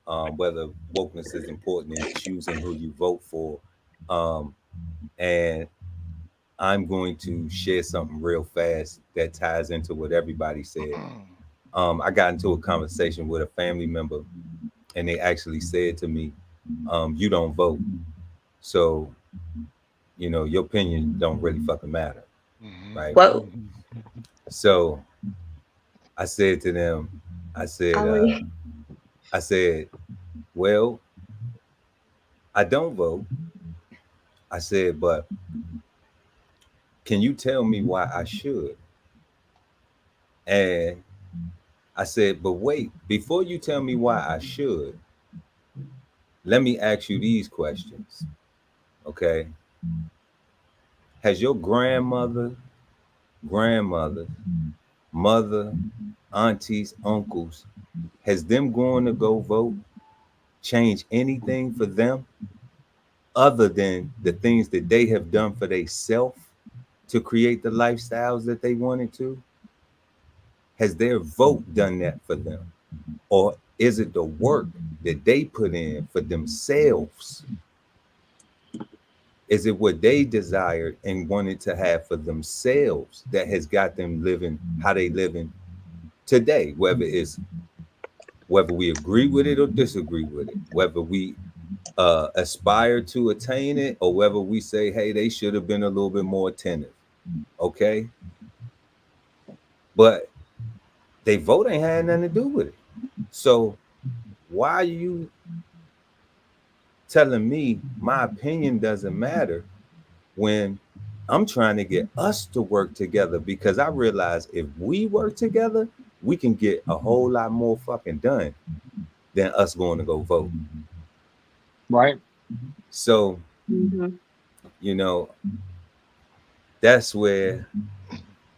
whether wokeness is important in choosing who you vote for, and I'm going to share something real fast that ties into what everybody said. I got into a conversation with a family member, and they actually said to me, you don't vote, so your opinion don't really fucking matter, right? Whoa. So I said to them, I said, well, I don't vote. I said, but can you tell me why I should? And I said, but wait, before you tell me why I should, let me ask you these questions. Okay. Has your grandmother, mother, aunties, uncles, has them going to go vote change anything for them other than the things that they have done for themselves to create the lifestyles that they wanted to? Has their vote done that for them? Or is it the work that they put in for themselves? Is it what they desired and wanted to have for themselves that has got them living how they living today? Whether we agree with it or disagree with it, whether we aspire to attain it or whether we say, hey, they should have been a little bit more attentive. Okay. But they vote ain't had nothing to do with it. So why are you telling me my opinion doesn't matter when I'm trying to get us to work together? Because I realize if we work together, we can get a whole lot more fucking done than us going to go vote. Right. So, that's where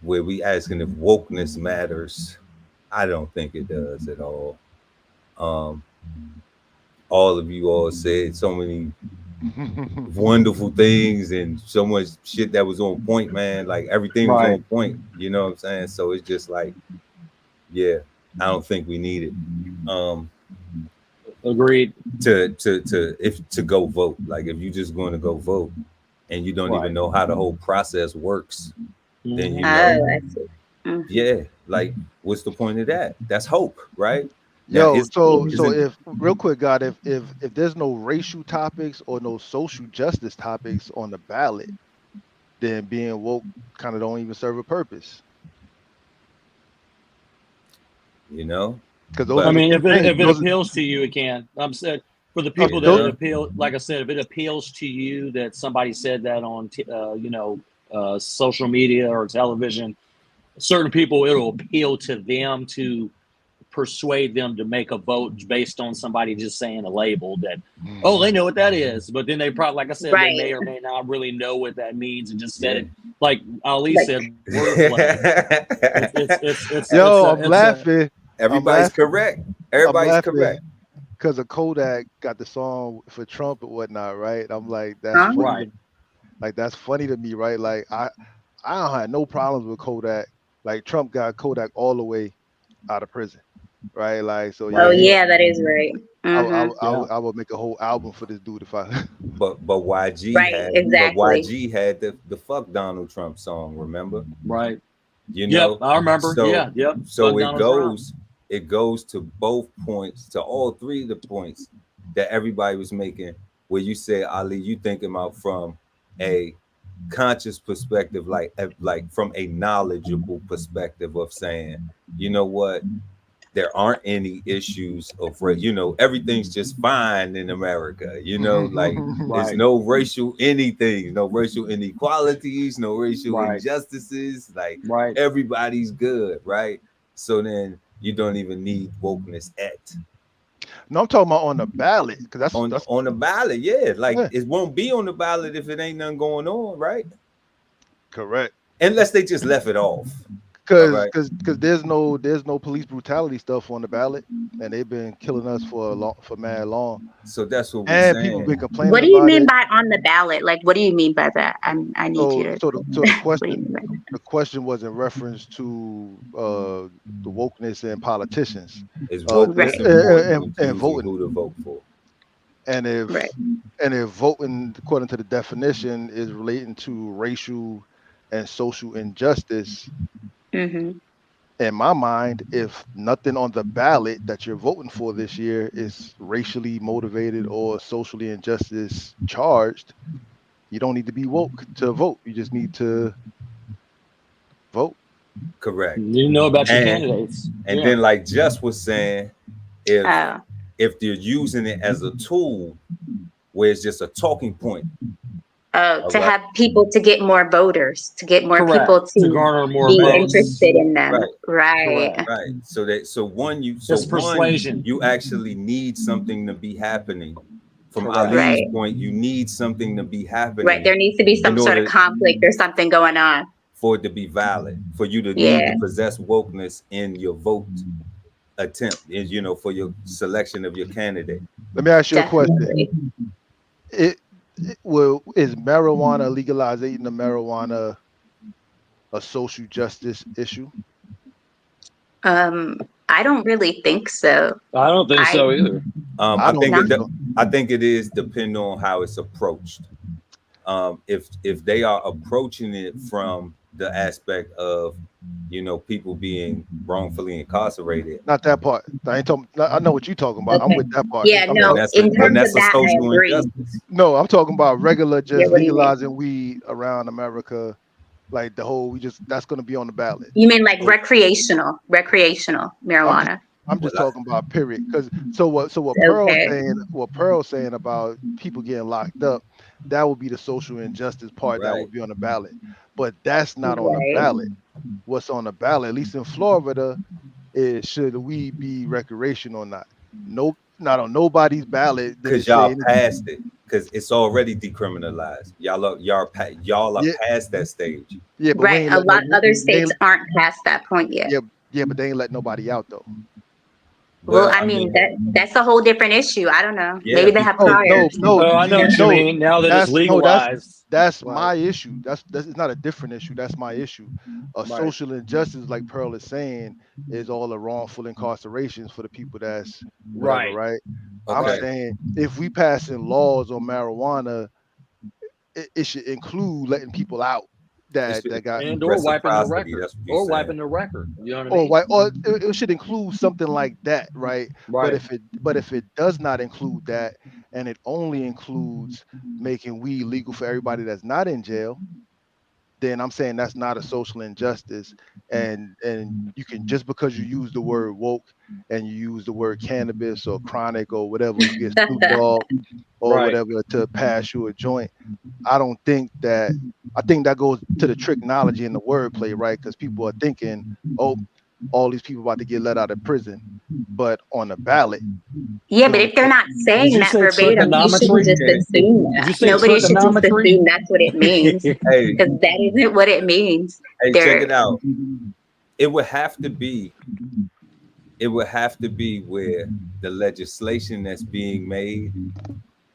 we asking if wokeness matters. I don't think it does at all. All of you all said so many wonderful things and so much shit that was on point, man. Like everything was on point. You know what I'm saying? So it's just like, yeah, I don't think we need it. Agreed. To go vote. Like if you're just going to go vote and you don't even know how the whole process works, then yeah, like what's the point of that? That's hope, right? Yo, so if real quick, God, if there's no racial topics or no social justice topics on the ballot, then being woke kind of don't even serve a purpose. Because I mean, if it appeals to you, it can. I'm saying for the people that it appeal, like I said, if it appeals to you that somebody said that on social media or television, certain people, it'll appeal to them to persuade them to make a vote based on somebody just saying a label that, oh, they know what that is. But then they probably, like I said, they may or may not really know what that means and just said it. Like Ali said, wordplay. I'm laughing. Everybody's correct. Everybody's correct. Because of Kodak got the song for Trump and whatnot, right? I'm like, that's funny. Like, that's funny to me, right? Like, I don't have no problems with Kodak. Like, Trump got Kodak all the way out of prison, right? Like, so yeah. Oh yeah, that is right. I would make a whole album for this dude if I. But YG had YG had the fuck Donald Trump song, remember? Right. I remember. So, So fuck it goes to both points, to all three of the points that everybody was making, where you say, Ali, you thinking about from a conscious perspective, like from a knowledgeable perspective of saying, you know what, there aren't any issues of everything's just fine in America, like there's no racial anything, no racial inequalities, no racial injustices, like everybody's good, right? So then you don't even need wokeness at. No, I'm talking about on the ballot, because that's on the ballot, it won't be on the ballot if it ain't nothing going on, right? Correct. Unless they just left it off. Because there's no police brutality stuff on the ballot, and they've been killing us for mad long. So that's what we're saying. People been complaining. What do you mean by on the ballot? Like, what do you mean by that? I need you to. So the question was in reference to the wokeness and politicians. Is wokeness and voting who to vote for. And if voting according to the definition is relating to racial and social injustice. Mm-hmm. In my mind, if nothing on the ballot that you're voting for this year is racially motivated or socially injustice charged, you don't need to be woke to vote. You just need to vote. Correct. You know about your And candidates. and Yeah. then like Jess was saying, if Oh, if they're using it as a tool where it's just a talking point, all to right, have people to get more voters, to get more people Correct. To to garner more be votes. interested in them. right, Right. Correct. right. It's persuasion. You actually need something to be happening. From Correct. Ali's Right. point, you need something to be Right. happening There needs to be some in sort of order conflict or something going on. for it to be valid, for you to need Yeah. to possess wokeness in your vote attempt, is for your selection of your candidate. Let me ask you a question. Definitely. Is marijuana, legalizing the marijuana, a social justice issue? I don't really think so. I don't think so either. I don't think so. I think it is depending on how it's approached. If they are approaching it from the aspect of people being wrongfully incarcerated, Not that part. I ain't talking. I know what you're talking about. I'm Okay. with that part. Yeah, I'm no, then in terms that's of a that, I social agree. injustice. No, I'm talking about regular, Yeah, just what do you mean? legalizing weed around America, like the whole. That's going to be on the ballot. You mean like Oh. recreational marijuana? I'm just Well, talking about period. Because what Pearl's Okay. saying, about people getting locked up, that would be the social injustice part that Right. would be on the ballot. But that's not on the Right. ballot. What's on the ballot, at least in Florida, is should weed be recreational or not? No, not on nobody's ballot. Did it Because say y'all anything? passed it, because it's already decriminalized. Y'all are Yeah. past that stage. Yeah, but we Right. ain't A let lot no, other they states ain't, aren't past that point yet. yeah, but they ain't let nobody out though. Well, I mean that's a whole different issue. I don't know. Yeah, Maybe they have Oh priors. no, Oh, I know what you no. mean. Now that it's legalized. That's Right. my issue. That's it's not a different issue. That's my issue. A Right. social injustice, like Pearl is saying, is all the wrongful incarcerations for the people that's whatever, right? I'm Okay. saying if we passing laws on marijuana, it should include letting people out that got And or wiping the Reciprocity, record. that's what you're Or saying. wiping the record. You know what I mean? or it should include something like that, right? Right. But if it does not include that, and it only includes making weed legal for everybody that's not in jail, then I'm saying that's not a social injustice. And you can, just because you use the word woke and you use the word cannabis or chronic or whatever, you get Snoop Dogg or Right. whatever to pass you a joint. I think that goes to the tricknology in the wordplay, right? Because people are thinking, oh, all these people about to get let out of prison, but on the ballot. Yeah, but if they're not Did saying you that say verbatim, you shouldn't just trigonometry? assume Did you that. say Nobody should just trigonometry? assume that's what it means, Hey, because that isn't what it means. hey, There- check it out. It would have to be where the legislation that's being made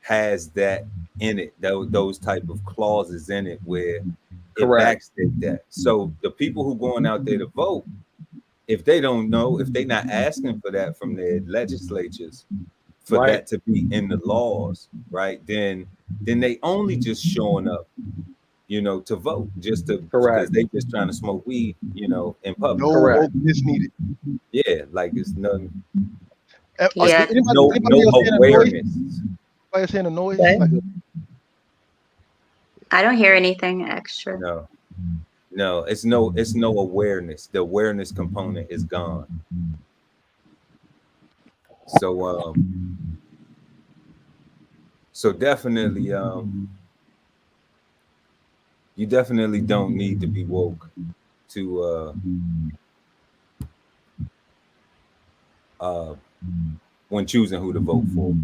has that in it, those type of clauses in it where Correct. it backstates that. So the people who going out there to vote, if they don't know, if they're not asking for that from their legislatures, for Right. that to be in the laws, right? Then they only just showing up, to vote, just to, because Correct. they just trying to smoke weed, in public. No Correct. wokeness needed. Yeah, like it's nothing. Yeah. Anybody No else hearing a noise? awareness. Anybody else hearing a noise? What? Like I don't hear anything extra. No, it's no awareness. The awareness component is gone. So definitely, you definitely don't need to be woke to when choosing who to vote for.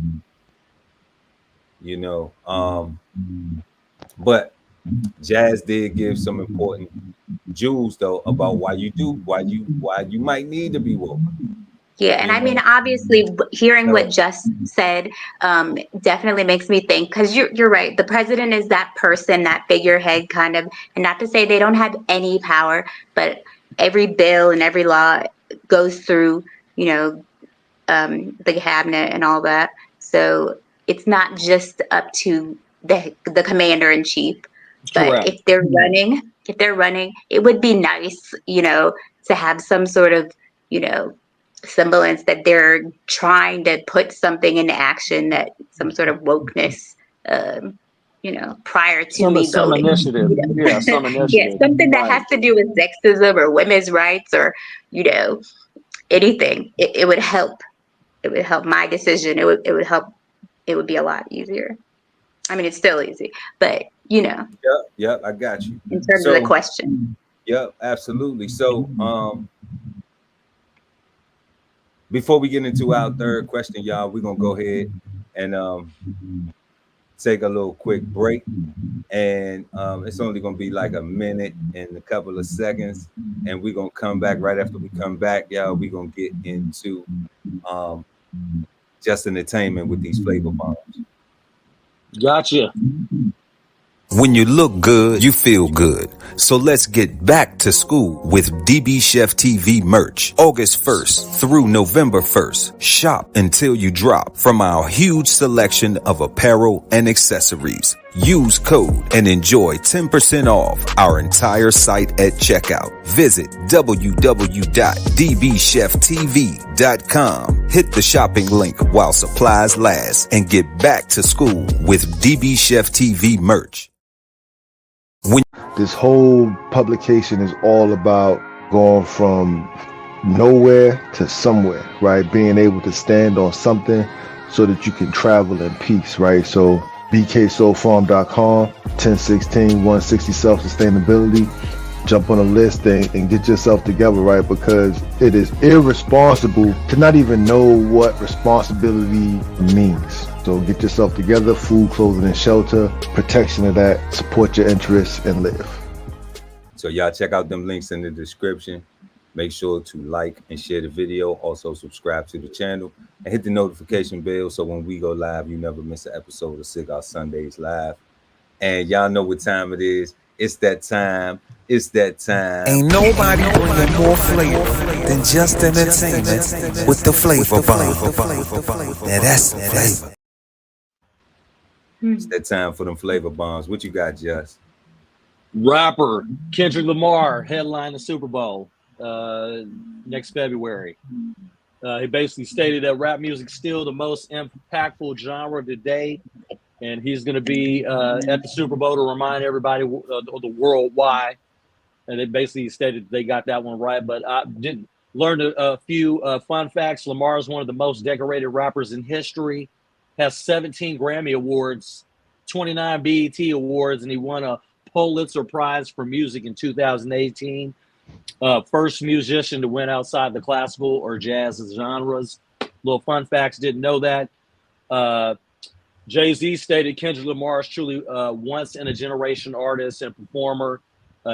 But Jazz did give some important jewels though about why you might need to be woke. Yeah, and I mean, obviously, hearing what Just said definitely makes me think, because you're right. The president is that person, that figurehead kind of, and not to say they don't have any power, but every bill and every law goes through, the cabinet and all that. So it's not just up to the commander in chief, but Correct. if they're running if they're running, it would be nice, to have some sort of, semblance that they're trying to put something into action, that some sort of wokeness, prior to me Some voting. initiative. Yeah, some initiative. Yeah, something that Right. has to do with sexism or women's rights or, anything. It would help. It would help my decision. It would help. It would be a lot easier. I mean, it's still easy, but Yep, I got you. in terms of the question. Yep, absolutely. So, before we get into our third question, y'all, we're gonna go ahead and take a little quick break, and it's only gonna be like a minute and a couple of seconds, and we're gonna come back. Right after we come back, y'all, we're gonna get into just entertainment with these flavor bombs. Gotcha. When you look good, you feel good. So let's get back to school with DBCHEFTV merch. August 1st through November 1st. Shop until you drop from our huge selection of apparel and accessories. Use code and enjoy 10% off our entire site at checkout. Visit www.dbcheftv.com. Hit the shopping link while supplies last and get back to school with DBCHEFTV merch. This whole publication is all about going from nowhere to somewhere, right? Being able to stand on something so that you can travel in peace, right? So bksoulfarm.com, 1016, 160 self-sustainability. Jump on a list and get yourself together, right? Because it is irresponsible to not even know what responsibility means. So get yourself together, food, clothing, and shelter, protection of that, support your interests, and live. So y'all check out them links in the description. Make sure to like and share the video. Also subscribe to the channel and hit the notification bell so when we go live, you never miss an episode of Cigar Sundays Live. And y'all know what time it is. It's that time. It's that time. Ain't nobody bringing more flavor than just entertainment with the flavor bomb. Now that's the flavor. It's that time for them flavor bombs. What you got, Just? Rapper Kendrick Lamar headline the Super Bowl next February. He basically stated that rap music's still the most impactful genre today, and he's going to be at the Super Bowl to remind everybody of the world why. And they basically stated they got that one right, but I didn't learn a few fun facts. Lamar is one of the most decorated rappers in history, has 17 Grammy Awards, 29 BET Awards, and he won a Pulitzer Prize for music in 2018. First musician to win outside the classical or jazz genres. Little fun facts, didn't know that. Jay-Z stated Kendrick Lamar is truly once-in-a-generation artist and performer.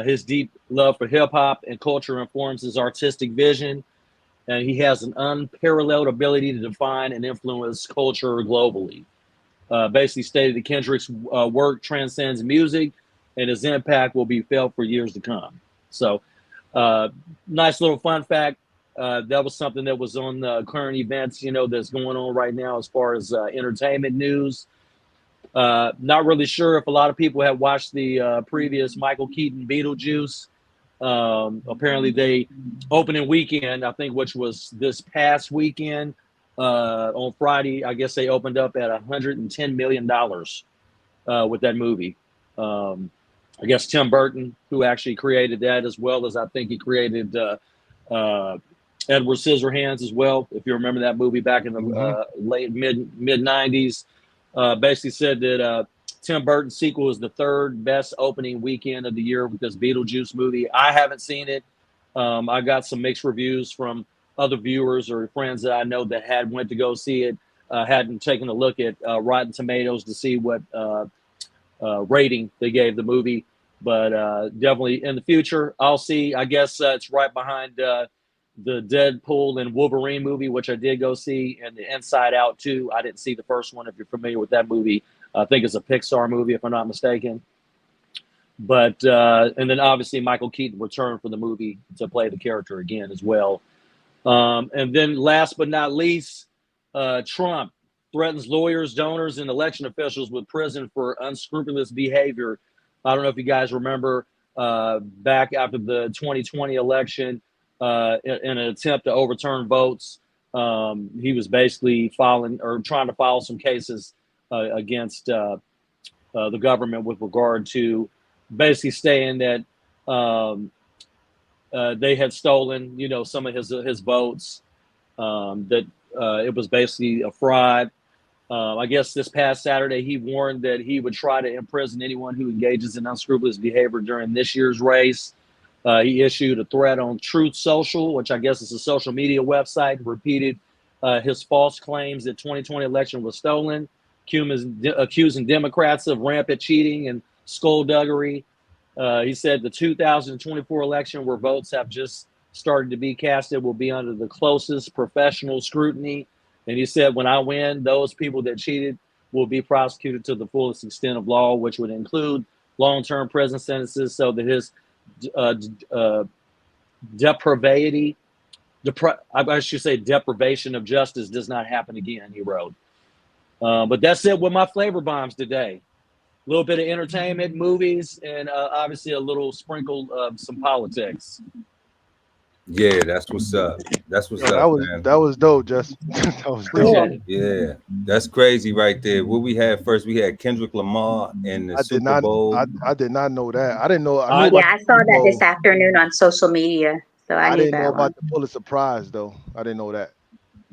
His deep love for hip-hop and culture informs his artistic vision, and he has an unparalleled ability to define and influence culture globally. Basically stated that Kendrick's work transcends music, and his impact will be felt for years to come. So, nice little fun fact. That was something that was on current events, that's going on right now as far as entertainment news. Not really sure if a lot of people have watched the previous Michael Keaton Beetlejuice. Apparently, they opening weekend, I think, which was this past weekend on Friday. I guess they opened up at $110 million with that movie. I guess Tim Burton, who actually created that, as well as I think he created Edward Scissorhands as well. If you remember that movie back in the late mid 90s, basically said that Tim Burton's sequel is the third best opening weekend of the year with this Beetlejuice movie. I haven't seen it. I got some mixed reviews from other viewers or friends that I know that had went to go see it, hadn't taken a look at Rotten Tomatoes to see what rating they gave the movie. But definitely in the future, I'll see. I guess it's right behind the Deadpool and Wolverine movie, which I did go see, and the Inside Out 2. I didn't see the first one. If you're familiar with that movie, I think it's a Pixar movie, if I'm not mistaken. But and then obviously Michael Keaton returned for the movie to play the character again as well. And then last but not least, Trump threatens lawyers, donors, and election officials with prison for unscrupulous behavior. I don't know if you guys remember back after the 2020 election in an attempt to overturn votes. He was basically trying to file some cases against the government with regard to basically saying that they had stolen, some of his votes, that it was basically a fraud. I guess this past Saturday, he warned that he would try to imprison anyone who engages in unscrupulous behavior during this year's race. He issued a threat on Truth Social, which I guess is a social media website, repeated his false claims that 2020 election was stolen, accusing Democrats of rampant cheating and skullduggery. He said the 2024 election, where votes have just started to be casted, will be under the closest professional scrutiny. And he said, when I win, those people that cheated will be prosecuted to the fullest extent of law, which would include long-term prison sentences, so that his deprivation of justice does not happen again, he wrote. But that's it with my flavor bombs today. A little bit of entertainment, movies, and obviously a little sprinkle of some politics. Yeah, that's what's up. That's what's up, man. That was dope, Justin. That was dope. Yeah, that's crazy right there. What we had first, we had Kendrick Lamar in the Super Bowl. I did not know that. I didn't know. I saw that this afternoon on social media. So I didn't know about the Pulitzer Prize, though. I didn't know that.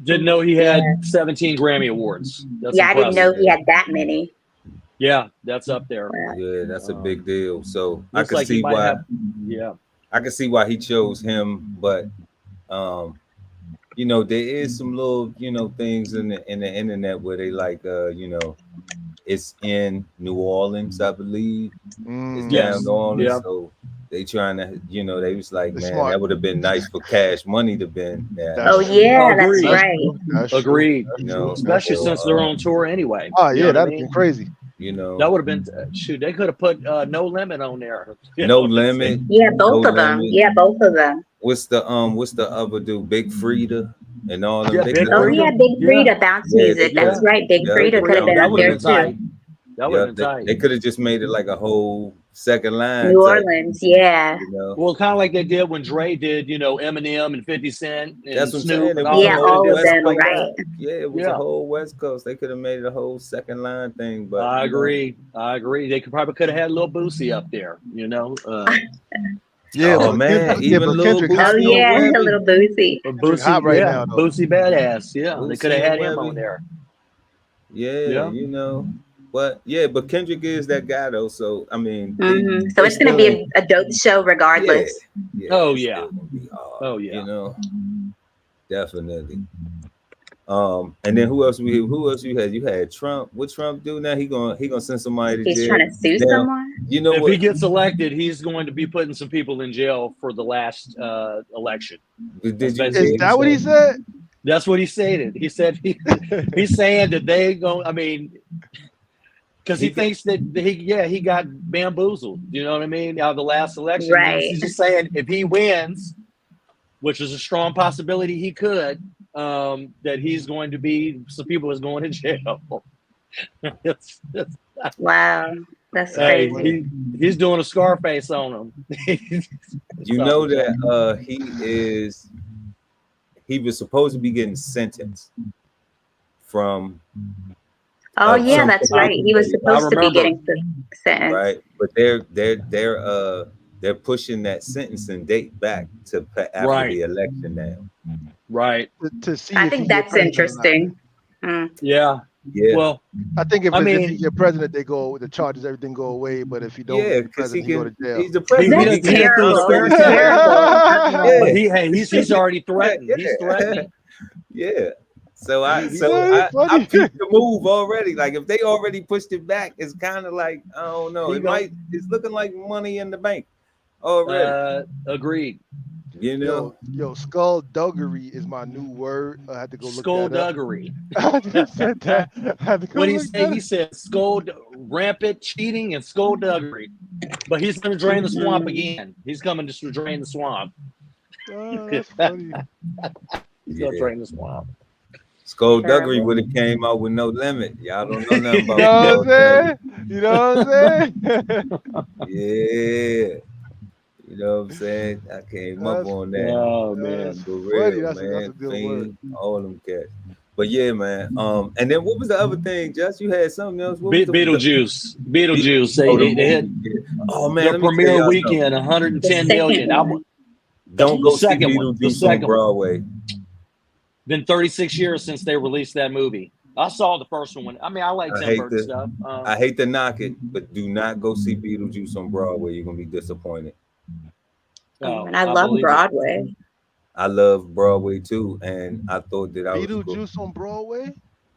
Didn't know he had 17 Grammy Awards. That's impressive. I didn't know he had that many. Yeah, that's up there. Yeah, that's a big deal. So I Looks can like see he might why. have- yeah. I can see why he chose him, but there is some little things in the internet where they like it's in New Orleans, I believe. It's down New Orleans, so they trying to they was like, man, smart. That would have been nice for Cash Money to been there. That's right. Agreed. Especially since they're on tour anyway. Oh yeah, that'd been crazy. That would have been they could have put No Limit on there. No Limit. Yeah, both of them. Yeah, both of them. What's the other dude? Big Frida and all them. Yeah, Big Frida, bounce music. That's right. Big Frida could have been up there too. That would have been tight. They could have just made it like a whole second line. New Orleans, yeah. Well, kind of like they did when Dre did, Eminem and 50 Cent and that's what Snoop. And all of them, right? Yeah, it was a whole West Coast. They could have made it a whole second line thing. But I agree. They could have had Lil Boosie up there, Yeah, oh man, even Lil Boosie. Oh yeah, a little Boosie. Boosie hot right now, though. Boosie badass. Yeah, Boosie they could have had him Webby. on there. Yeah, but Kendrick is that guy though. So I mean, so it's gonna be a dope show regardless. Yeah, oh yeah. Oh yeah. Definitely. And then who else you had? You had Trump. What Trump do now? He gonna send somebody to jail. He's trying to sue someone. If he gets elected, he's going to be putting some people in jail for the last election. Is that what he said? That's what he stated. He said he's saying that they go. I mean, because he thinks that he got bamboozled. You know what I mean? Out of the last election, right? He's just saying if he wins, which is a strong possibility he could, that he's going to be some people is going to jail. Wow, that's crazy. He's doing a Scarface on him. You know that he was supposed to be getting sentenced from. Oh yeah, that's right. He was supposed to be getting sentenced. Right, but they're pushing that sentencing date back to after the election now. Right. To see. I think that's interesting. Yeah. Well, I think if you're president, the charges, everything go away. But if you don't, because he go to jail. He's the president. He's already threatened. He's threatening. Yeah. So I peeped the move already. Like if they already pushed it back, it's kind of like I don't know. It's looking like money in the bank already. Agreed. Yo, skullduggery is my new word. I had to go look skullduggery. I just said that. What did he say? He said rampant cheating and skullduggery. But he's going to drain the swamp again. He's coming to drain the swamp. Oh, that's funny. He's going to drain the swamp. Skullduggery would have came out with No Limit. Y'all don't know nothing about You know what I'm saying? Yeah. You know what I'm saying? I came up That's, on that. Oh that's man. For funny. real, That's a man. good word. Fiend, all them cats. But yeah, man. And then what was the other thing, Just? You had something else? What was Beetlejuice. Beetlejuice. Oh, the They hit movie. Yeah. Oh man, their let me tell premiere y'all something. weekend, The 110 second million. one. Don't The go see second one. The Beetlejuice on second one. Broadway. Been 36 years since they released that movie. I saw the first one. I mean, I like I Tim hate Burton to, stuff. I hate to knock it, but do not go see Beetlejuice on Broadway. You're gonna be disappointed. Oh, and I I love believe it. Broadway. I love Broadway too, and I thought that I was. Beetlejuice on Broadway?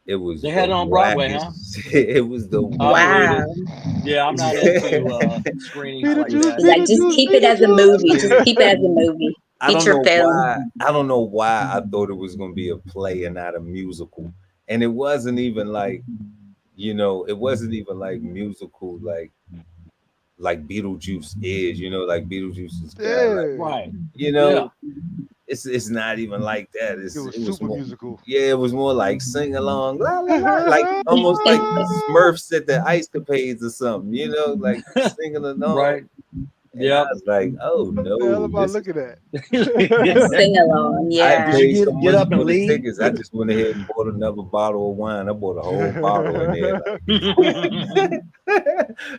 It was They the had it on Broadway, huh? wackest. It was the I believe wackest. it. Yeah, I'm not into screenings like Beetlejuice, that. Like, just Beetlejuice, keep it as a Beetlejuice. movie. Just keep it as a movie. I don't Feature know film. why. I don't know why I thought it was gonna be a play and not a musical, and it wasn't even like, it wasn't even like musical like Beetlejuice is. Like Beetlejuice is kind of like, Yeah. Right. you it's not even like that. It was It was super more, musical. yeah, it was more like sing along, la la la, like almost like Smurfs at the ice capades or something, like singing along. Right. And I was like, oh What the hell no, am I looking at? Sing along. I Yeah. Did you paid so get much up and for the leave? tickets. I just went ahead and bought another bottle of wine. I bought a whole bottle in there.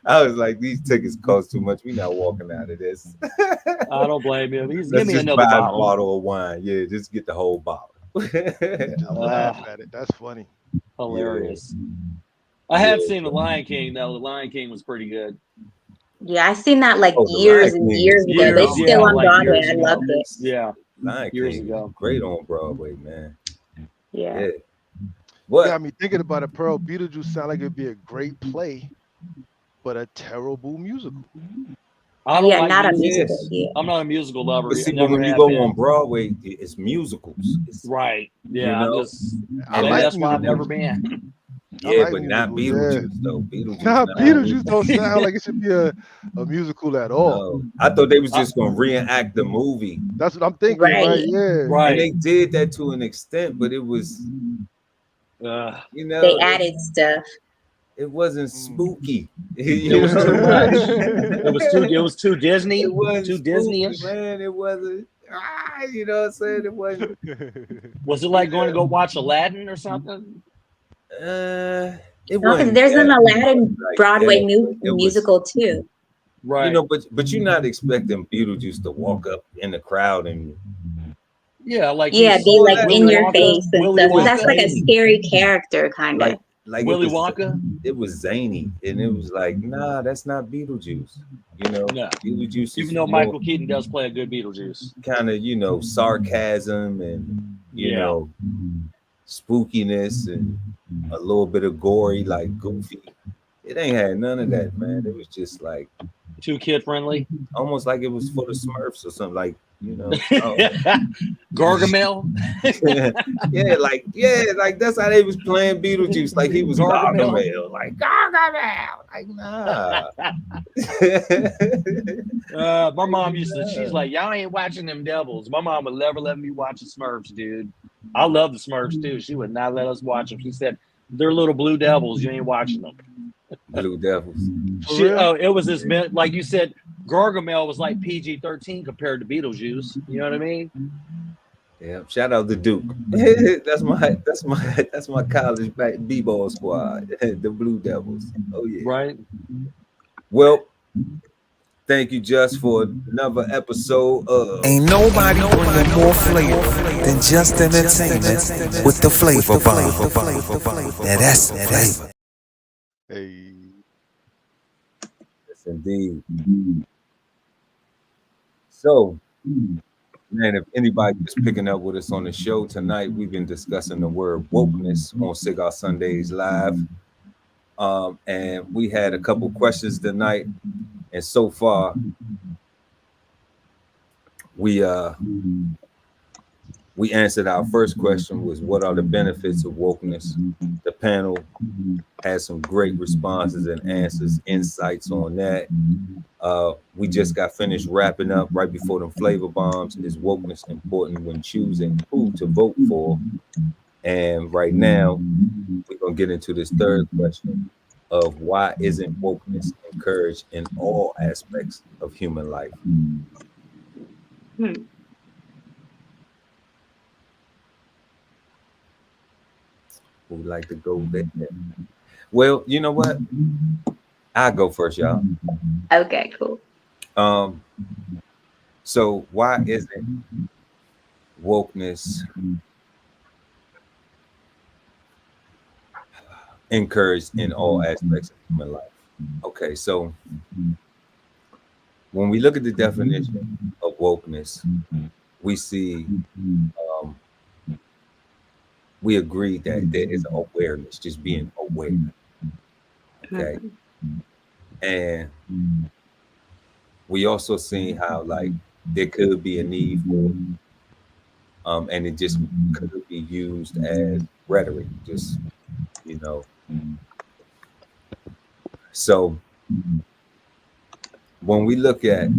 I was like, these tickets cost too much. We not walking out of this. I don't blame you. Give Let's me just another buy bottle. a bottle of wine. Yeah, just get the whole bottle. Just laugh at it. That's funny. Hilarious. I had seen The Lion King, though. The Lion King was pretty good. Yeah, I seen that like Oh, The years Lion and King years was ago. They years, still yeah, on like Broadway. years I ago. loved it. Yeah. Lion Years King ago. was great on Broadway, man. Yeah. Yeah. What? Got me thinking about it, Pearl. Beetlejuice sound like it'd be a great play, but a terrible musical. I don't Yeah, like not a music. musical. Yeah. I'm not a musical lover. But see, I never when you have go been. on Broadway, it's musicals. It's, Right. Yeah. You know? I Maybe like that's why I've never musicals. been. I yeah, like but not musicals, yeah. Beetlejuice though. Beetlejuice, Nah, not Beetlejuice don't sound like it should be a musical at all. No, I thought they was just gonna reenact the movie, That's what I'm thinking, right? Right. Yeah. and Right. they did that to an extent, but it was, They added stuff. it wasn't spooky. It was too much. It was too Disney. It wasn't Too spooky, Disney-ish. man. It wasn't. You know what I'm saying? It wasn't. Was it like going to go watch Aladdin or something? It No, wasn't. there's an that Aladdin like Broadway that, new but it was, musical too. Right. but you're not expecting Beetlejuice to walk up in the crowd and Yeah, like Yeah, be like Willy in your Wonka, face and Willy stuff. 'Cause Wonka. that's like a scary character, kind of. like Willy it was, Wonka. It was zany, and it was like, nah, that's not Beetlejuice. No. Beetlejuice is Even though Michael Keaton does play a good Beetlejuice. kind of sarcasm and spookiness and a little bit of gory, like goofy. It ain't had none of that, man. It was just like too kid friendly, almost like it was for the Smurfs or something, like Gargamel. like that's how they was playing Beetlejuice, like he was Gargamel, like nah. My mom she's like, y'all ain't watching them devils. My mom would never let me watch the Smurfs, dude. I love the Smurfs too. She would not let us watch them. She said, they're little blue devils. You ain't watching them. Blue devils. It was this, like you said, Gargamel was like PG-13 compared to Beetlejuice. You know what I mean? Yeah. Shout out to Duke. that's my college b-ball squad, the Blue Devils. Oh yeah. Right. Well, thank you just for another episode of Ain't nobody bringing more flavor than just entertainment with the flavor bomb. Now that's flavor. Hey. Yes, indeed. So, man, if anybody is picking up with us on the show tonight, we've been discussing the word wokeness on Cigar Sundays Live. And we had a couple questions tonight. And so far, we answered our first question was, what are the benefits of wokeness? The panel had some great responses and answers, insights on that. We just got finished wrapping up right before them flavor bombs. Is wokeness important when choosing who to vote for? And right now, we're going to get into this third question of why isn't wokeness encouraged in all aspects of human life? Hmm. Would like to go there? Well, you know what? I go first, y'all. Okay, cool. Um, so why isn't wokeness encouraged in all aspects of human life? Okay, so when we look at the definition of wokeness, we see um, we agree that there is awareness, just being aware. Okay, Mhm. and we also see how like there could be a need for and it just could be used as rhetoric, just you know. So when we look at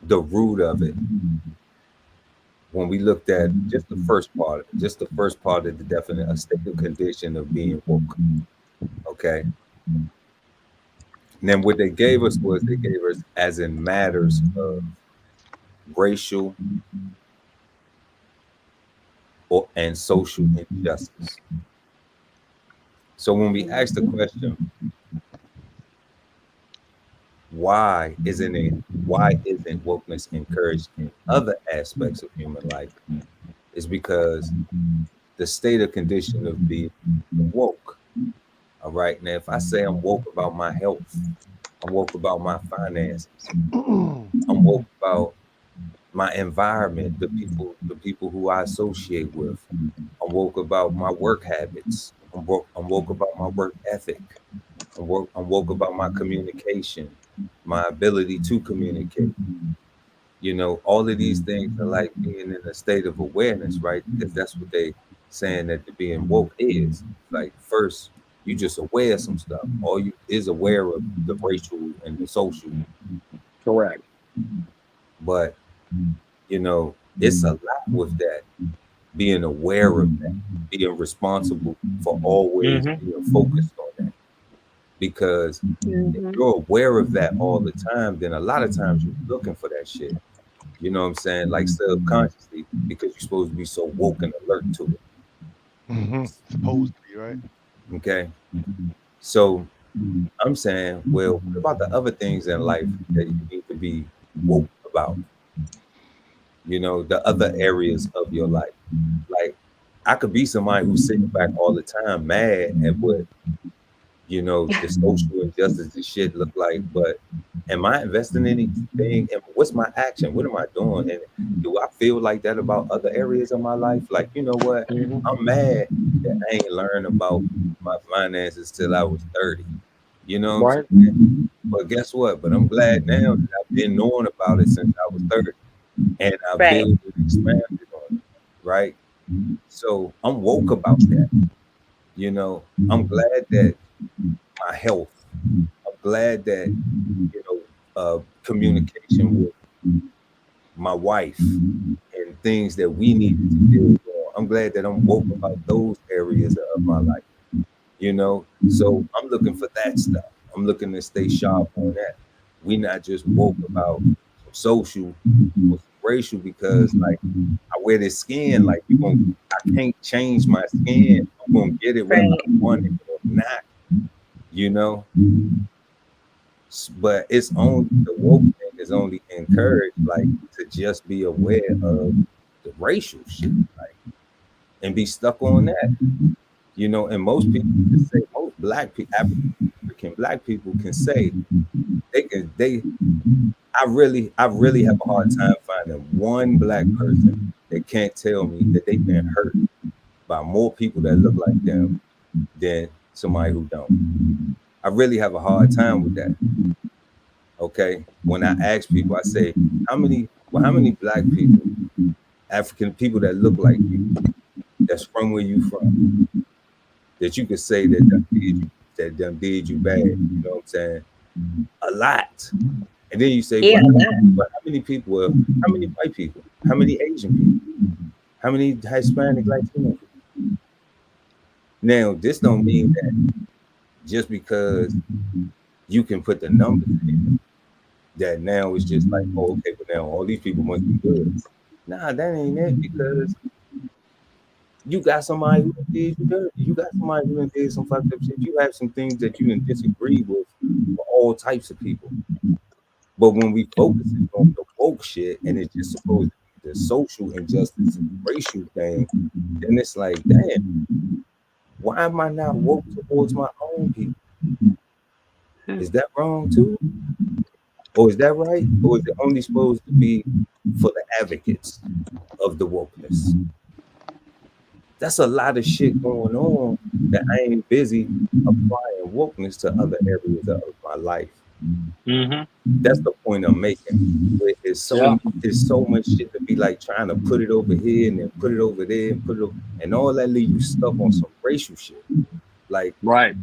the root of it, when we looked at just the first part of it, just the first part of the definite a state of condition of being woke. Okay. And then what they gave us was they gave us as in matters of racial or and social injustice. So when we ask the question, why isn't wokeness encouraged in other aspects of human life? Is because the state of condition of being woke. All right. Now, if I say I'm woke about my health, I'm woke about my finances, I'm woke about my environment, the people who I associate with. I'm woke about my work habits. I'm woke about my work ethic. I'm woke about my communication, my ability to communicate. All of these things are like being in a state of awareness, right? Because that's what they saying that the being woke is. Like first, you just aware of some stuff. All you is aware of the racial and the social, Correct. but it's a lot with that. Being aware of that, being responsible for always Hmm. being focused on that. Because if Mhm. you're aware of that all the time, then a lot of times you're looking for that shit. You know what I'm saying? Like subconsciously, because you're supposed to be so woke and alert to it. Supposed to be, right? Okay. So I'm saying, well, what about the other things in life that you need to be woke about? The other areas of your life. Like, I could be somebody who's sitting back all the time mad at what, the social injustice and shit look like, but am I investing in anything? And what's my action? What am I doing? And do I feel like that about other areas of my life? Like, you know what? Hmm. I'm mad that I ain't learned about my finances till I was 30. You know what I'm Right. saying? But guess what? But I'm glad now that I've been knowing about it since I was 30 and I Right. built and expanded on it. Right. So I'm woke about that. I'm glad that my health, I'm glad that, communication with my wife and things that we needed to build on. I'm glad that I'm woke about those areas of my life. So I'm looking for that stuff. I'm looking to stay sharp on that. We not just woke about some social or some racial because like I wear this skin, like I can't change my skin. I'm gonna get it whether I Right. want it or not, you know. But it's only the woke thing is only encouraged like to just be aware of the racial shit, like and be stuck on that. And most people can say, most black people, African black people can say they I really have a hard time finding one black person that can't tell me that they've been hurt by more people that look like them than somebody who don't. I really have a hard time with that. Okay. When I ask people, I say, how many black people, African people that look like you, that's from where you from, that you could say that done did you bad. You know what I'm saying? A lot. And then you say, Yeah. how many people, how many white people, how many Asian people, how many Hispanic Latino people? Now, this don't mean that just because you can put the numbers in, that now it's just like, oh, okay, but now all these people must be good. Nah, that ain't it, because you got somebody who did you dirty. You got somebody who did some fucked up shit. You have some things that you didn't disagree with for all types of people. But when we focus on the woke shit and it's just supposed to be the social injustice and racial thing, then it's like, damn, why am I not woke towards my own people? Is that wrong too? Or is that right? Or is it only supposed to be for the advocates of the wokeness? That's a lot of shit going on that I ain't busy applying wokeness to other areas of my life. That's the point I'm making. There's so much shit to be like trying to put it over here and then put it over there and put it over, and all that leave you stuck on some racial shit. Like, right?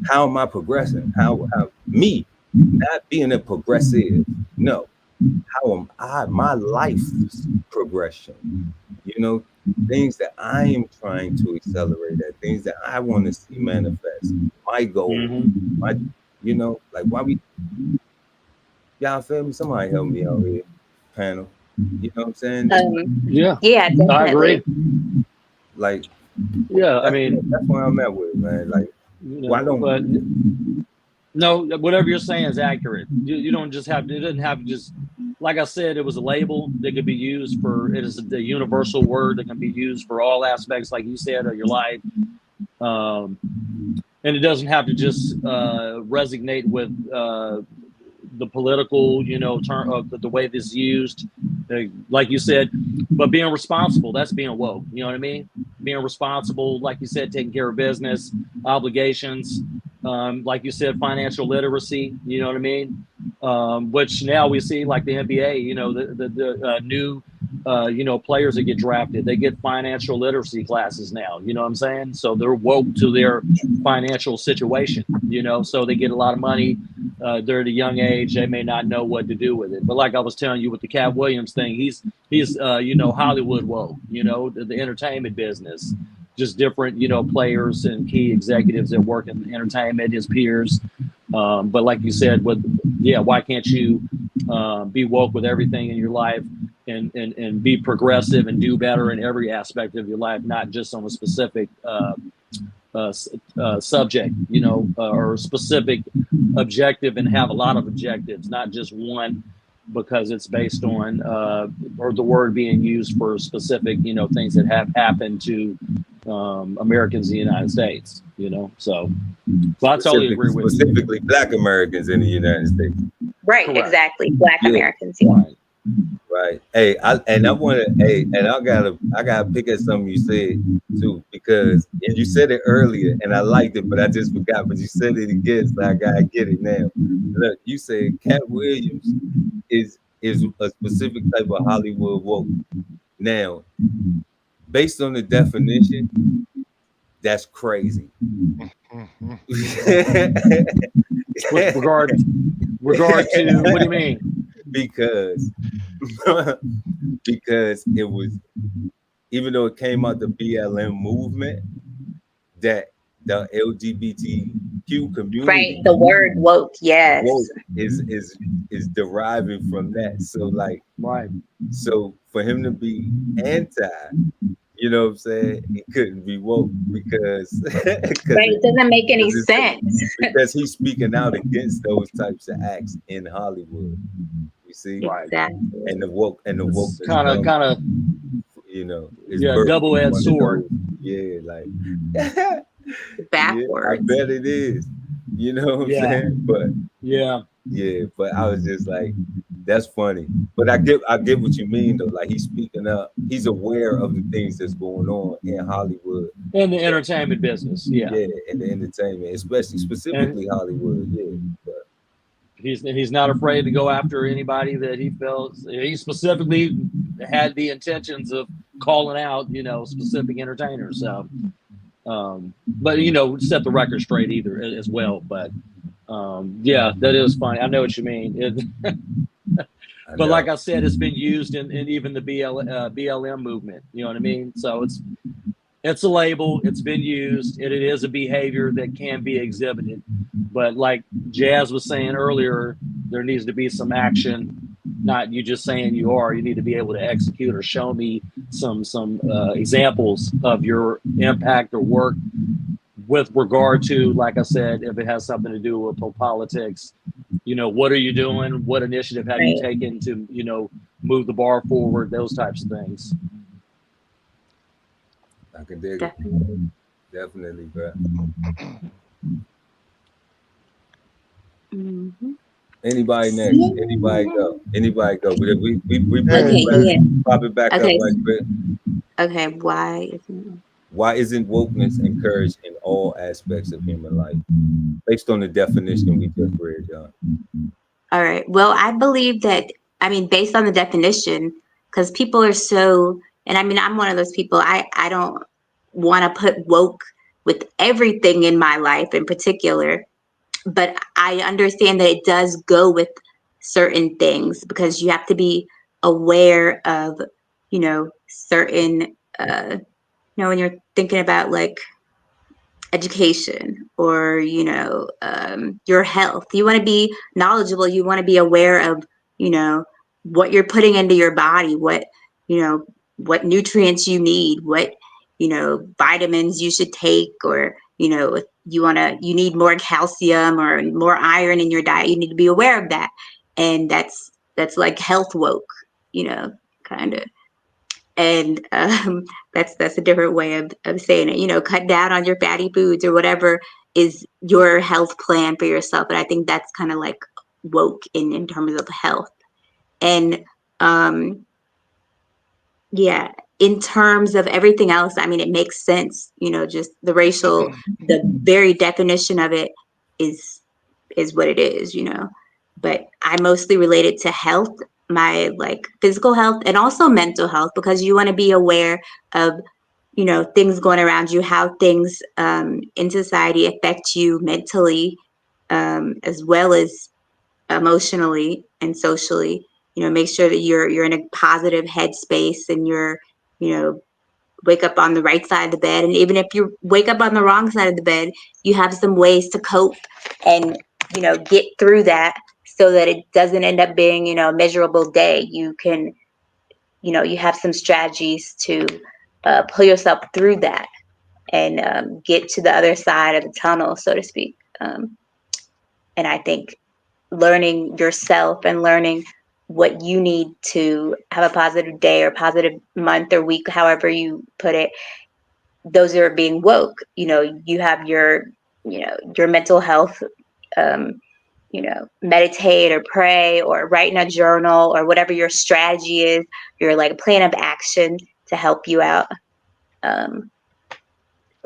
How am I progressing? How me not being a progressive? No, how am I? My life's progression. You know, things that I am trying to accelerate at, things that I want to see manifest. My goal, my, you know, like why we. Y'all feel me? Somebody help me out here, panel. You know what I'm saying? Yeah, definitely. I agree. Like, yeah, I mean, that's where I'm at with it, man. Like, you know, why don't? But no, whatever you're saying is accurate. You don't just have to. It doesn't have to just. Like I said, it was a label that could be used for. It is a universal word that can be used for all aspects, like you said, of your life. And it doesn't have to just resonate with the political, you know, term of the way this is used, like you said, but being responsible, that's being woke. You know what I mean? Being responsible, like you said, taking care of business, obligations, like you said, financial literacy, you know what I mean? Which now we see, like the NBA, you know, the new, you know, players that get drafted, they get financial literacy classes now, you know what I'm saying? So they're woke to their financial situation, you know, so they get a lot of money. They're at a young age, they may not know what to do with it. But like I was telling you with the Cat Williams thing, he's you know, Hollywood woke, you know, the entertainment business, just different, you know, players and key executives that work in entertainment, his peers. But like you said, why can't you be woke with everything in your life and be progressive and do better in every aspect of your life, not just on a specific subject, you know, or a specific objective, and have a lot of objectives, not just one, because it's based on or the word being used for specific, you know, things that have happened to Americans in the United States, you know. So I totally agree with you. Specifically Black Americans in the United States. Right, correct. Exactly. Black Americans, yeah. Right. Hey, I gotta pick at something you said too, because you said it earlier and I liked it, but I just forgot. But you said it again, so I gotta get it now. Look, you said Cat Williams is a specific type of Hollywood woke. Now, based on the definition, that's crazy. With regard to what do you mean? Because it was, even though it came out the BLM movement, that the LGBTQ community, right, the word woke, yes, woke is deriving from that. So like, right, so for him to be anti, you know what I'm saying, he couldn't be woke because right, it doesn't make any sense. Because he's speaking out against those types of acts in Hollywood. You see, exactly. And the woke kind of, you know, double-edged sword. Yeah, like backwards. Yeah, I bet it is. You know what I'm saying? But but I was just like, that's funny. But I get what you mean though. Like he's speaking up. He's aware of the things that's going on in Hollywood. In the entertainment business, Yeah, in the entertainment, specifically Hollywood. Yeah. But he's not afraid to go after anybody that he felt. He specifically had the intentions of calling out, you know, specific entertainers. So, but you know, set the record straight either as well. But that is funny. I know what you mean. But like I said, it's been used in even the BLM movement. You know what I mean? So it's a label. It's been used, and it is a behavior that can be exhibited. But like Jazz was saying earlier, there needs to be some action, not you just saying you are. You need to be able to execute or show me some examples of your impact or work with regard to, like I said, if it has something to do with politics. What are you doing? What initiative have you Right. taken to move the bar forward? Those types of things. I can dig it. Definitely. Definitely, bro. Hmm. Anybody next? Anybody Yeah. go? Anybody go? We bring Hey, it Okay, back, yeah. pop it back up Okay. right quick. Okay. Why isn't Why isn't wokeness encouraged in all aspects of human life, based on the definition we just read, John? All right. Well, I believe that, I mean, based on the definition, because people are so, and I mean, I'm one of those people, I don't want to put woke with everything in my life in particular, but I understand that it does go with certain things because you have to be aware of, certain, when you're thinking about like education or your health, you want to be knowledgeable, you want to be aware of you know what you're putting into your body, you know what nutrients you need, what vitamins you should take, or if you need more calcium or more iron in your diet, you need to be aware of that. And that's like health woke, kind of. And that's a different way of saying it. Cut down on your fatty foods or whatever is your health plan for yourself. And I think that's kind of like woke in terms of health. And um yeah, in terms of everything else, I mean, it makes sense. Just the very definition of it is what it is. But I mostly relate it to health, my like physical health and also mental health, because you want to be aware of things going around you, how things in society affect you mentally, as well as emotionally and socially. Make sure that you're in a positive headspace, and you're you know wake up on the right side of the bed. And even if you wake up on the wrong side of the bed, you have some ways to cope and get through that, so that it doesn't end up being a miserable day. You can you have some strategies to pull yourself through that and get to the other side of the tunnel, so to speak. And I think learning yourself and learning what you need to have a positive day or positive month or week, however you put it, those are being woke. You have your mental health, um, meditate or pray or write in a journal or whatever your strategy is, your like plan of action to help you out, um,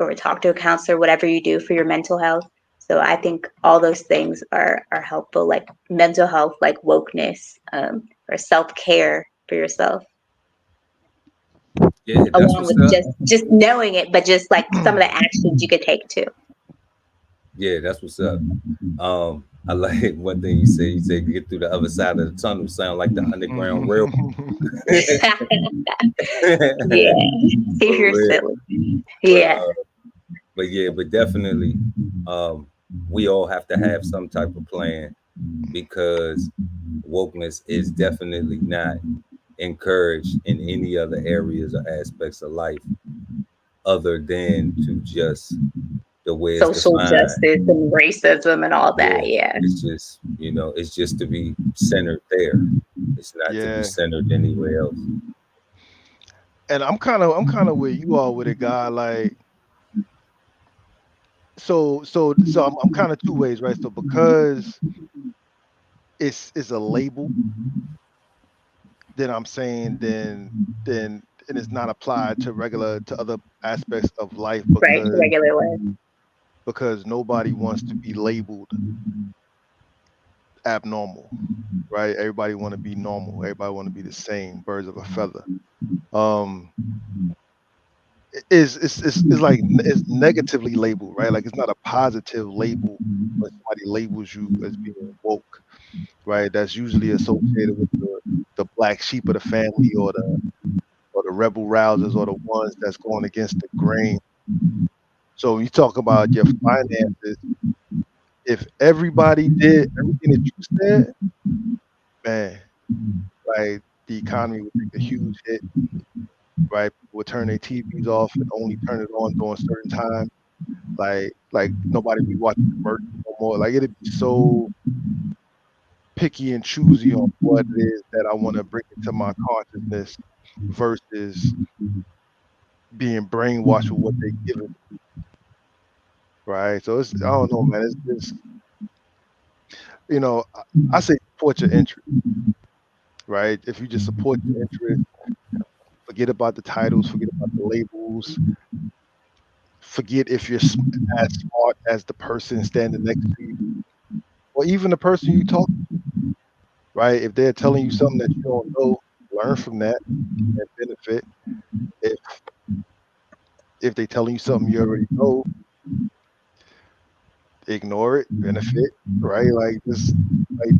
or talk to a counselor, whatever you do for your mental health. So I think all those things are helpful, like mental health, like wokeness, or self-care for yourself, Yeah, that's along what's with up. just knowing it, but just like some of the actions you could take too. Yeah, that's what's up. I like one thing you say. You say get through the other side of the tunnel. Sound like the Underground Railroad. Yeah, For you're real. silly. But Yeah, but definitely, we all have to have some type of plan, because wokeness is definitely not encouraged in any other areas or aspects of life other than to just the way it's social defined. justice and racism and all Yeah, that. Yeah. it's just it's just to be centered there. It's not to be yeah. centered anywhere else. And I'm kind of where you are with it, guy. Like, so I'm kind of two ways, right? So because it's a label, then I'm saying then and it's not applied to other aspects of life, Right, the regular way. because nobody wants to be labeled abnormal, right? Everybody want to be normal. Everybody want to be the same, birds of a feather. Um, is like it's negatively labeled, right? Like it's not a positive label when somebody labels you as being woke, right? That's usually associated with the black sheep of the family, or the rebel rousers, or the ones that's going against the grain. So when you talk about your finances, if everybody did everything that you said, man, like the economy would take a huge hit, right? People would turn their TVs off and only turn it on during certain time. Like nobody be watching commercials no more. Like it'd be so picky and choosy on what it is that I want to bring into my consciousness versus being brainwashed with what they give it, right? So it's I don't know, man. It's just I say support your interest, right? If you just support your interest, forget about the titles, forget about the labels, forget if you're as smart as the person standing next to you, or even the person you talk to, right? If they're telling you something that you don't know, learn from that and benefit. If they're telling you something you already know, ignore it, benefit, right? Like just like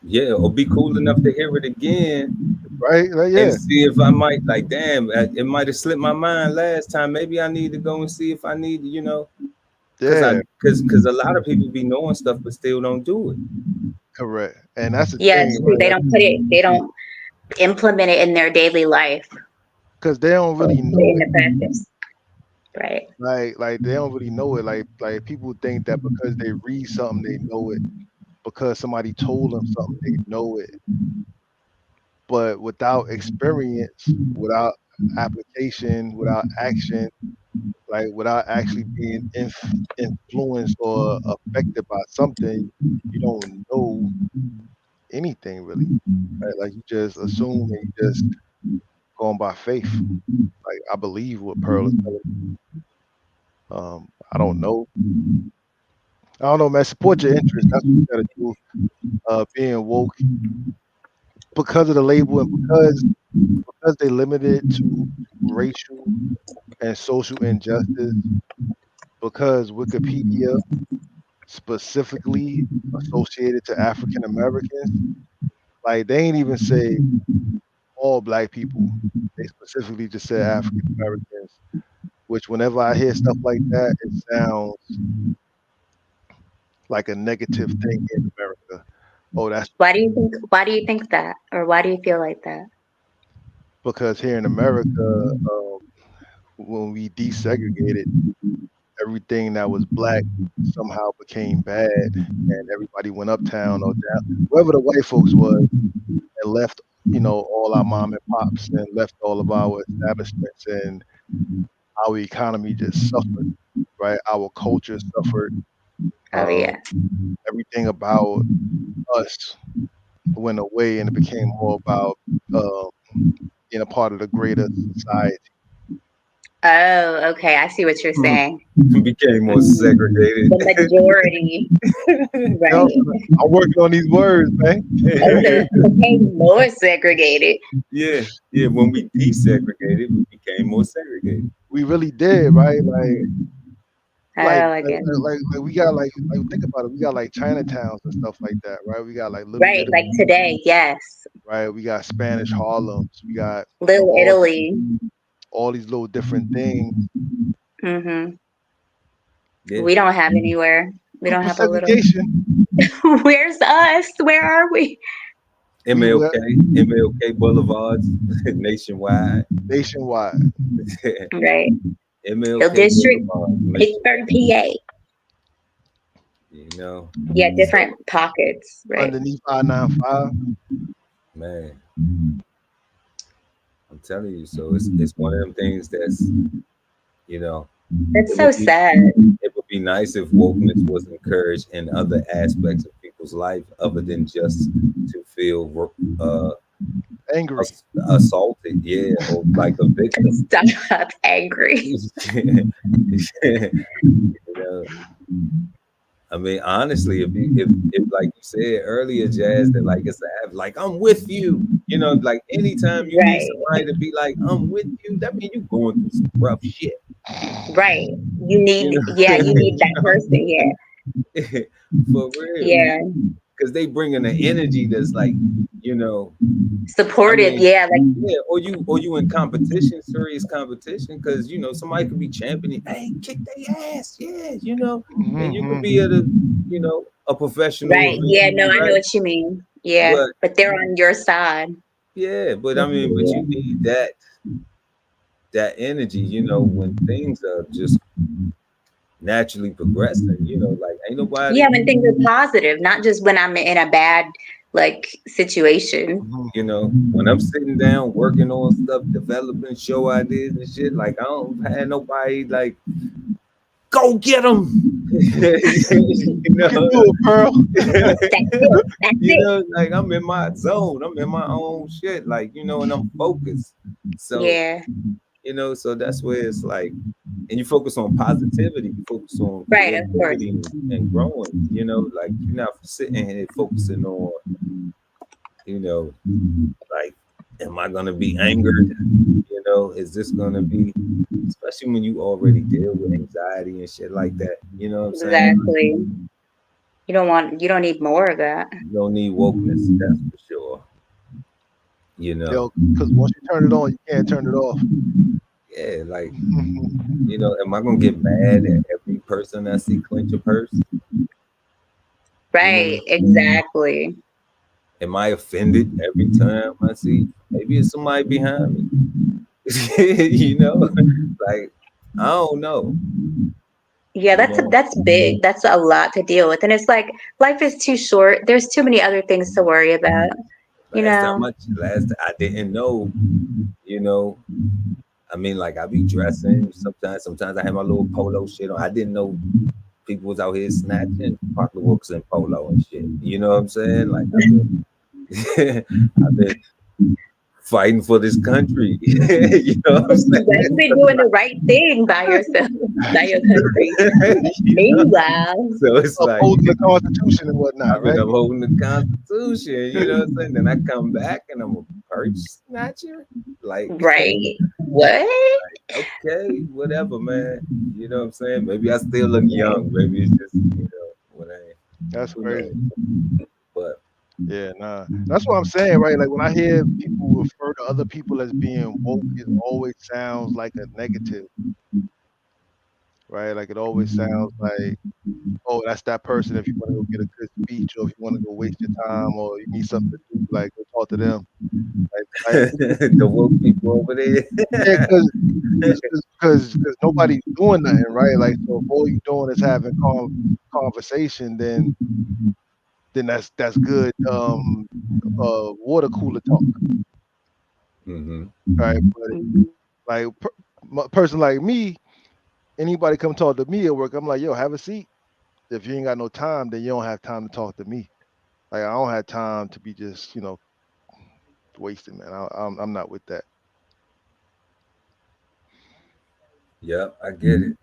Yeah, or be cool enough to hear it again right, like and yeah, see if I might like. Damn, it might have slipped my mind last time. Maybe I need to go and see if I need, yeah, because a lot of people be knowing stuff but still don't do it. correct. And that's the Yeah, thing, it's true. right? They don't put it. They don't implement it in their daily life Because they don't or really put it know it. into practice. Right. Like they don't really know it. Like people think that because they read something they know it. Because somebody told them something they know it. But without experience, without application, without action, like without actually being influenced or affected by something, you don't know anything really. Right? Like you just assume and you just going by faith. Like I believe what Pearl is telling me. I don't know. I don't know, man. Support your interest. That's what you gotta do. Being woke because of the label and because they limit it to racial and social injustice. Because Wikipedia specifically associated to African Americans, like they ain't even say all black people. They specifically just said African Americans. Which whenever I hear stuff like that, it sounds like a negative thing in America. Oh, that's Why do you think? Why do you think that, or why do you feel like that? because here in America, when we desegregated, everything that was black somehow became bad, and everybody went uptown or down, wherever the white folks was, and left, all our mom and pops, and left all of our establishments, and our economy just suffered, right? Our culture suffered. Oh Um, yeah. Everything about us went away, and it became more about uh, being a part of the greater society. Oh, okay. I see what you're saying. Became more Mhm. segregated. The majority, Yep, right? I'm working on these words, man. Became more segregated. Yeah, yeah. When we desegregated, we became more segregated. We really did, right? Oh, Like, I like, guess. like we got like think about it. We got like Chinatowns and stuff like that, right? We got like Little Right, like Italy, today, yes. right? We got Spanish Harlems. We got Little all Italy. all these little different things. Hmm. Yeah. We don't have anywhere. We don't Super have a little. segregation. Where's us? Where are we? We were MLK Boulevards nationwide. nationwide. Right. Hill MLK District, Boulevard Pittsburgh, nationwide. PA. Yeah, So different pockets, right? Underneath I-95. man, I'm telling you. So it's one of them things that's you know That's it so would be sad. it would be nice if wokeness was encouraged in other aspects of people's life other than just to feel Angry. assaulted, yeah, or like a victim. Stop angry. you know, I mean, honestly, if like you said earlier, Jazz, that like it's a like I'm with you. Like anytime you need Right, somebody to be like I'm with you, that means you going through some rough shit. right. You You need, yeah, you need that know, person. Yeah, for real, yeah. because they bringing an energy that's like, you know, supportive. Yeah, like or you in competition, serious competition, because somebody could be championing, hey, kick their ass, yeah, and you could be at a professional right. event, Yeah, no, I know right? what you mean. Yeah, but they're on your side. Yeah, but I mean, but you need that energy, when things are just naturally progressing, like ain't nobody, Yeah, when things are positive, not just when I'm in a bad situation. when I'm sitting down working on stuff, developing show ideas and shit, like I don't have nobody like go get them. You can do it, Pearl. That's it. Like I'm in my zone, I'm in my own shit, like and I'm focused. So Yeah, so that's where it's like, and you focus on positivity, you focus on right, of course. creativity and growing, like you're not sitting here focusing on, like, am I gonna be angered? Is this gonna be, especially when you already deal with anxiety and shit like that, you know what I'm saying? Exactly. You don't need more of that. You don't need wokeness, that's for sure. Yo, because once you turn it on, you can't turn it off. Yeah, like, am I gonna get mad at every person I see clench a purse? Right, exactly. Am I offended every time I see, maybe it's somebody behind me? Like, I don't know. Yeah, that's big. That's a lot to deal with. And it's like life is too short. There's too many other things to worry about. Last time I didn't know, I mean, like I be dressing sometimes I have my little polo shit on. I didn't know people was out here snatching pocketbooks and polo and shit. You know what I'm saying? Like I've been fighting for this country. You know what I'm saying? You've been doing the right thing by yourself, by your country. Meanwhile, so it's like upholding the Constitution and whatnot, right? I'm holding the Constitution, you know what I'm saying? Then I come back and I'm a purse snatcher. Like, right? What? Okay, whatever, man. You know what I'm saying? Maybe I still look young. Maybe it's just, what I ain't. That's crazy. But yeah, nah. That's what I'm saying, right? Like when I hear people refer to other people as being woke, it always sounds like a negative. Right? Like it always sounds like, oh, that's that person if you want to go get a good speech or if you want to go waste your time or you need something to do, like go talk to them. Like the woke people over there. Yeah, because nobody's doing nothing, right? Like, so if all you're doing is having conversation, then that's good. Water cooler talk, right? But like a person like me, anybody come talk to me at work, I'm like, yo, have a seat. If you ain't got no time, then you don't have time to talk to me. Like I don't have time to be just wasting, man. I'm not with that. Yep, I get it.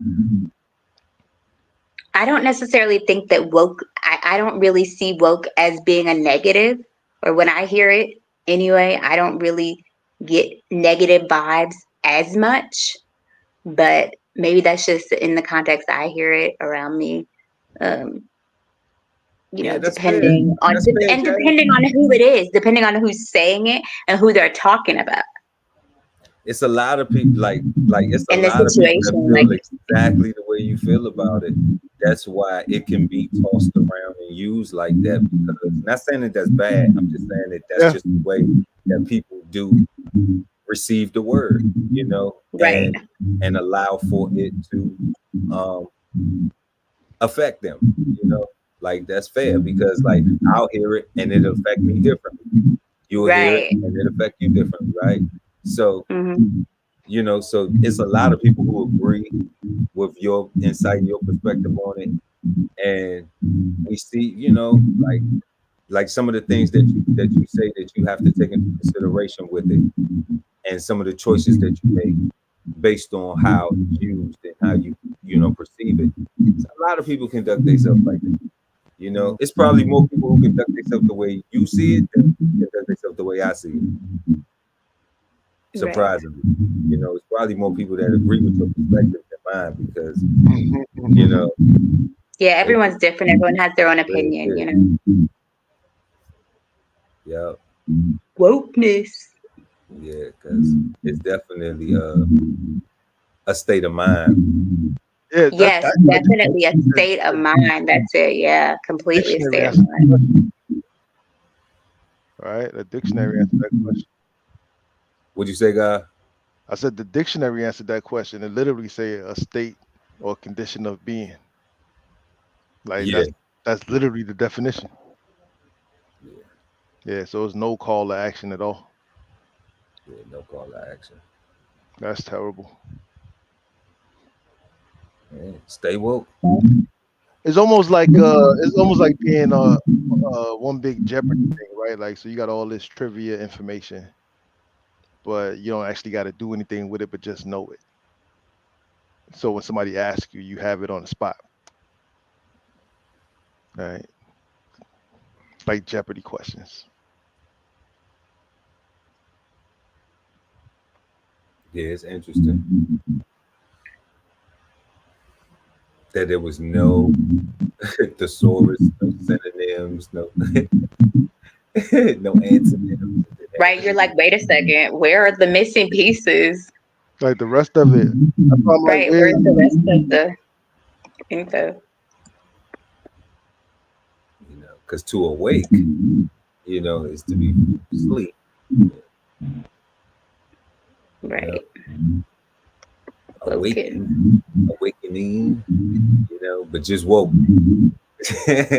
I don't necessarily think that woke, I don't really see woke as being a negative, or when I hear it anyway, I don't really get negative vibes as much, but maybe that's just in the context I hear it around me. Depending on depending on who it is, depending on who's saying it and who they're talking about. It's a lot of people like it's a in the lot of people that situation, feel like exactly the way you feel about it. That's why it can be tossed around and used like that. Because not saying that that's bad. I'm just saying that that's just the way that people do receive the word, right. and allow for it to affect them, like that's fair because like I'll hear it and it'll affect me differently. You'll hear it and it'll affect you differently, right? So so it's a lot of people who agree with your insight and your perspective on it, and we see, like some of the things that you say that you have to take into consideration with it, and some of the choices that you make based on how it's used and how you perceive it. So a lot of people conduct themselves like that. It's probably more people who conduct themselves the way you see it than conduct themselves the way I see it. Surprisingly, it's probably more people that agree with your perspective than mine because, yeah, everyone's different. Everyone has their own opinion, Yeah. Wokeness. Yeah, because it's definitely a state of mind. Yeah, Yes, I just definitely a state of mind. That's it. Yeah, completely a dictionary state of answers the mind. question, right? The dictionary answered that question. What'd you say, guy? I said the dictionary answered that question. It literally say a state or condition of being. Like Yeah, that's literally the definition. yeah, Yeah, so it's no call to action at all. yeah. No call to action. That's terrible. Yeah. Stay woke. It's almost like being one big Jeopardy thing, right? Like so you got all this trivia information, but you don't actually got to do anything with it, but just know it. So when somebody asks you, you have it on the spot, right? Like Jeopardy questions. Yeah, it's interesting that there was no thesaurus, no synonyms, no no antonyms. Right? You're like, wait a second, where are the missing pieces? Like the rest of it, that's why I'm like, Right? where? Where's the rest of the info? Because to awake, is to be asleep. Right. Awaken, awakening, but just woke. Stay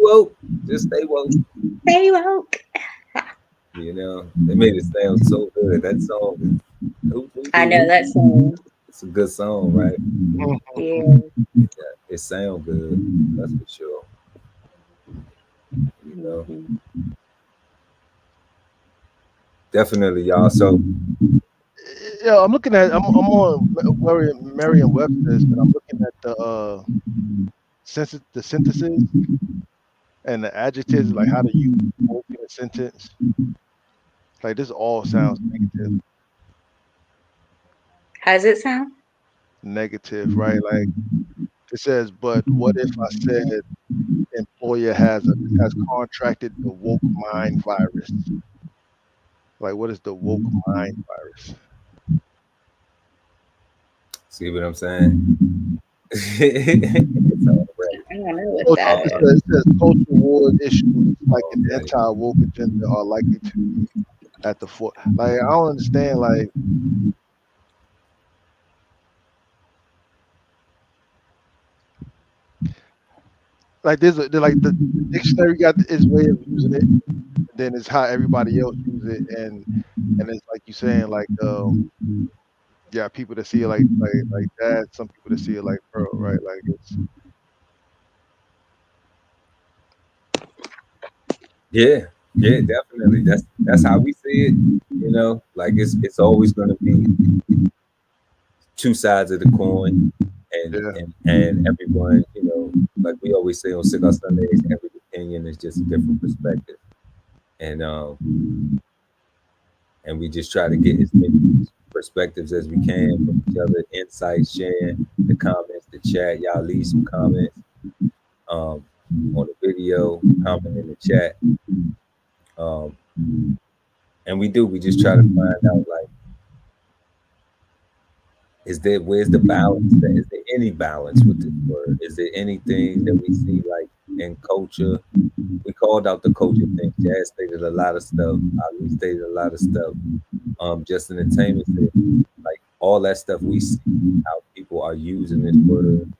woke. Just stay woke. Stay woke. They made it sound so good. That song is, I know that song. it's a good song, right? Yeah. It sounds good. That's for sure. Definitely, y'all. So Yeah, I'm on Merriam-Webster's, and I'm looking at the synthesis and the adjectives, like how to use woke in a sentence. Like this all sounds negative. How's it sound? Negative, right? Like it says, but what if I said employer has contracted the woke mind virus? Like what is the woke mind virus? see what I'm saying? It's all right. I don't know what that is. It says cultural wars issues like an anti-woke agenda are likely to be at the fore. Like I don't understand. Like there's the dictionary got its way of using it, and then it's how everybody else use it, and it's like you saying like yeah, people that see it like that, some people that see it like Pearl, right? Like it's Yeah, definitely. That's how we see it. Like it's always going to be two sides of the coin, and everyone, like we always say on Cigar Sundays, every opinion is just a different perspective, and we just try to get as many perspectives as we can from each other, insights, sharing the comments, the chat. Y'all leave some comments on the video, comment in the chat. And we just try to find out, like, where's the balance? Is there any balance with this word? Is there anything that we see like in culture? We called out the culture thing. Jazz stated a lot of stuff. Ali stated a lot of stuff. Just entertainment stated, like all that stuff we see, how people are using this word,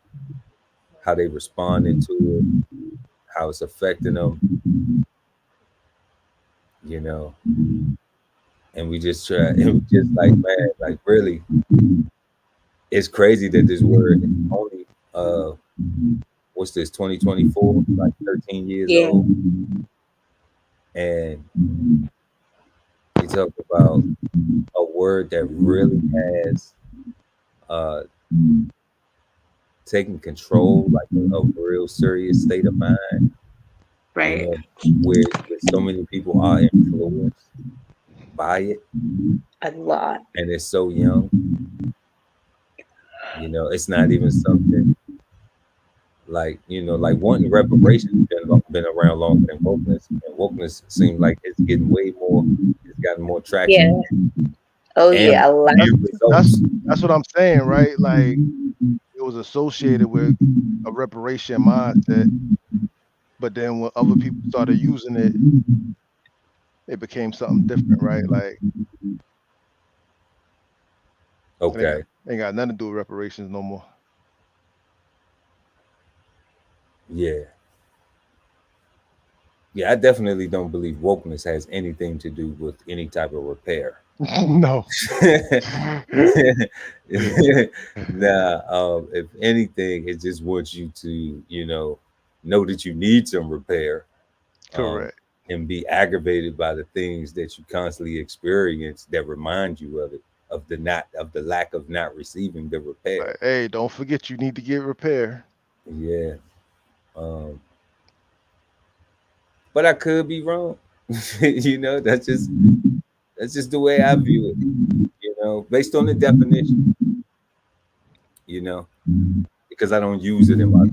how they responding to it, how it's affecting them. And we just try, and we just like, man, like really, it's crazy that this word is only what's this, 2024, like 13 years old, and we talk about a word that really has taken control, like a real serious state of mind, right? Where so many people are influenced by it, A lot, and it's so young. It's not even something Like, like wanting reparations been around longer than wokeness, and wokeness seems like it's getting way more. It's gotten more Yeah. traction Oh and yeah, a lot. That's results. that's what I'm saying, right? Like it was associated with a reparation mindset, but then when other people started using it, it became something different, right? Like it Okay. ain't got nothing to do with reparations no more. Yeah. Yeah, I definitely don't believe wokeness has anything to do with any type of repair. No. Nah, if anything, it just wants you to, know that you need some repair, um, Correct. and be aggravated by the things that you constantly experience that remind you of it, of the lack of not receiving the repair. Like, hey, don't forget you need to get repair. Yeah. Um, but I could be wrong. That's just the way I view it, based on the definition, you know, because I don't use it in my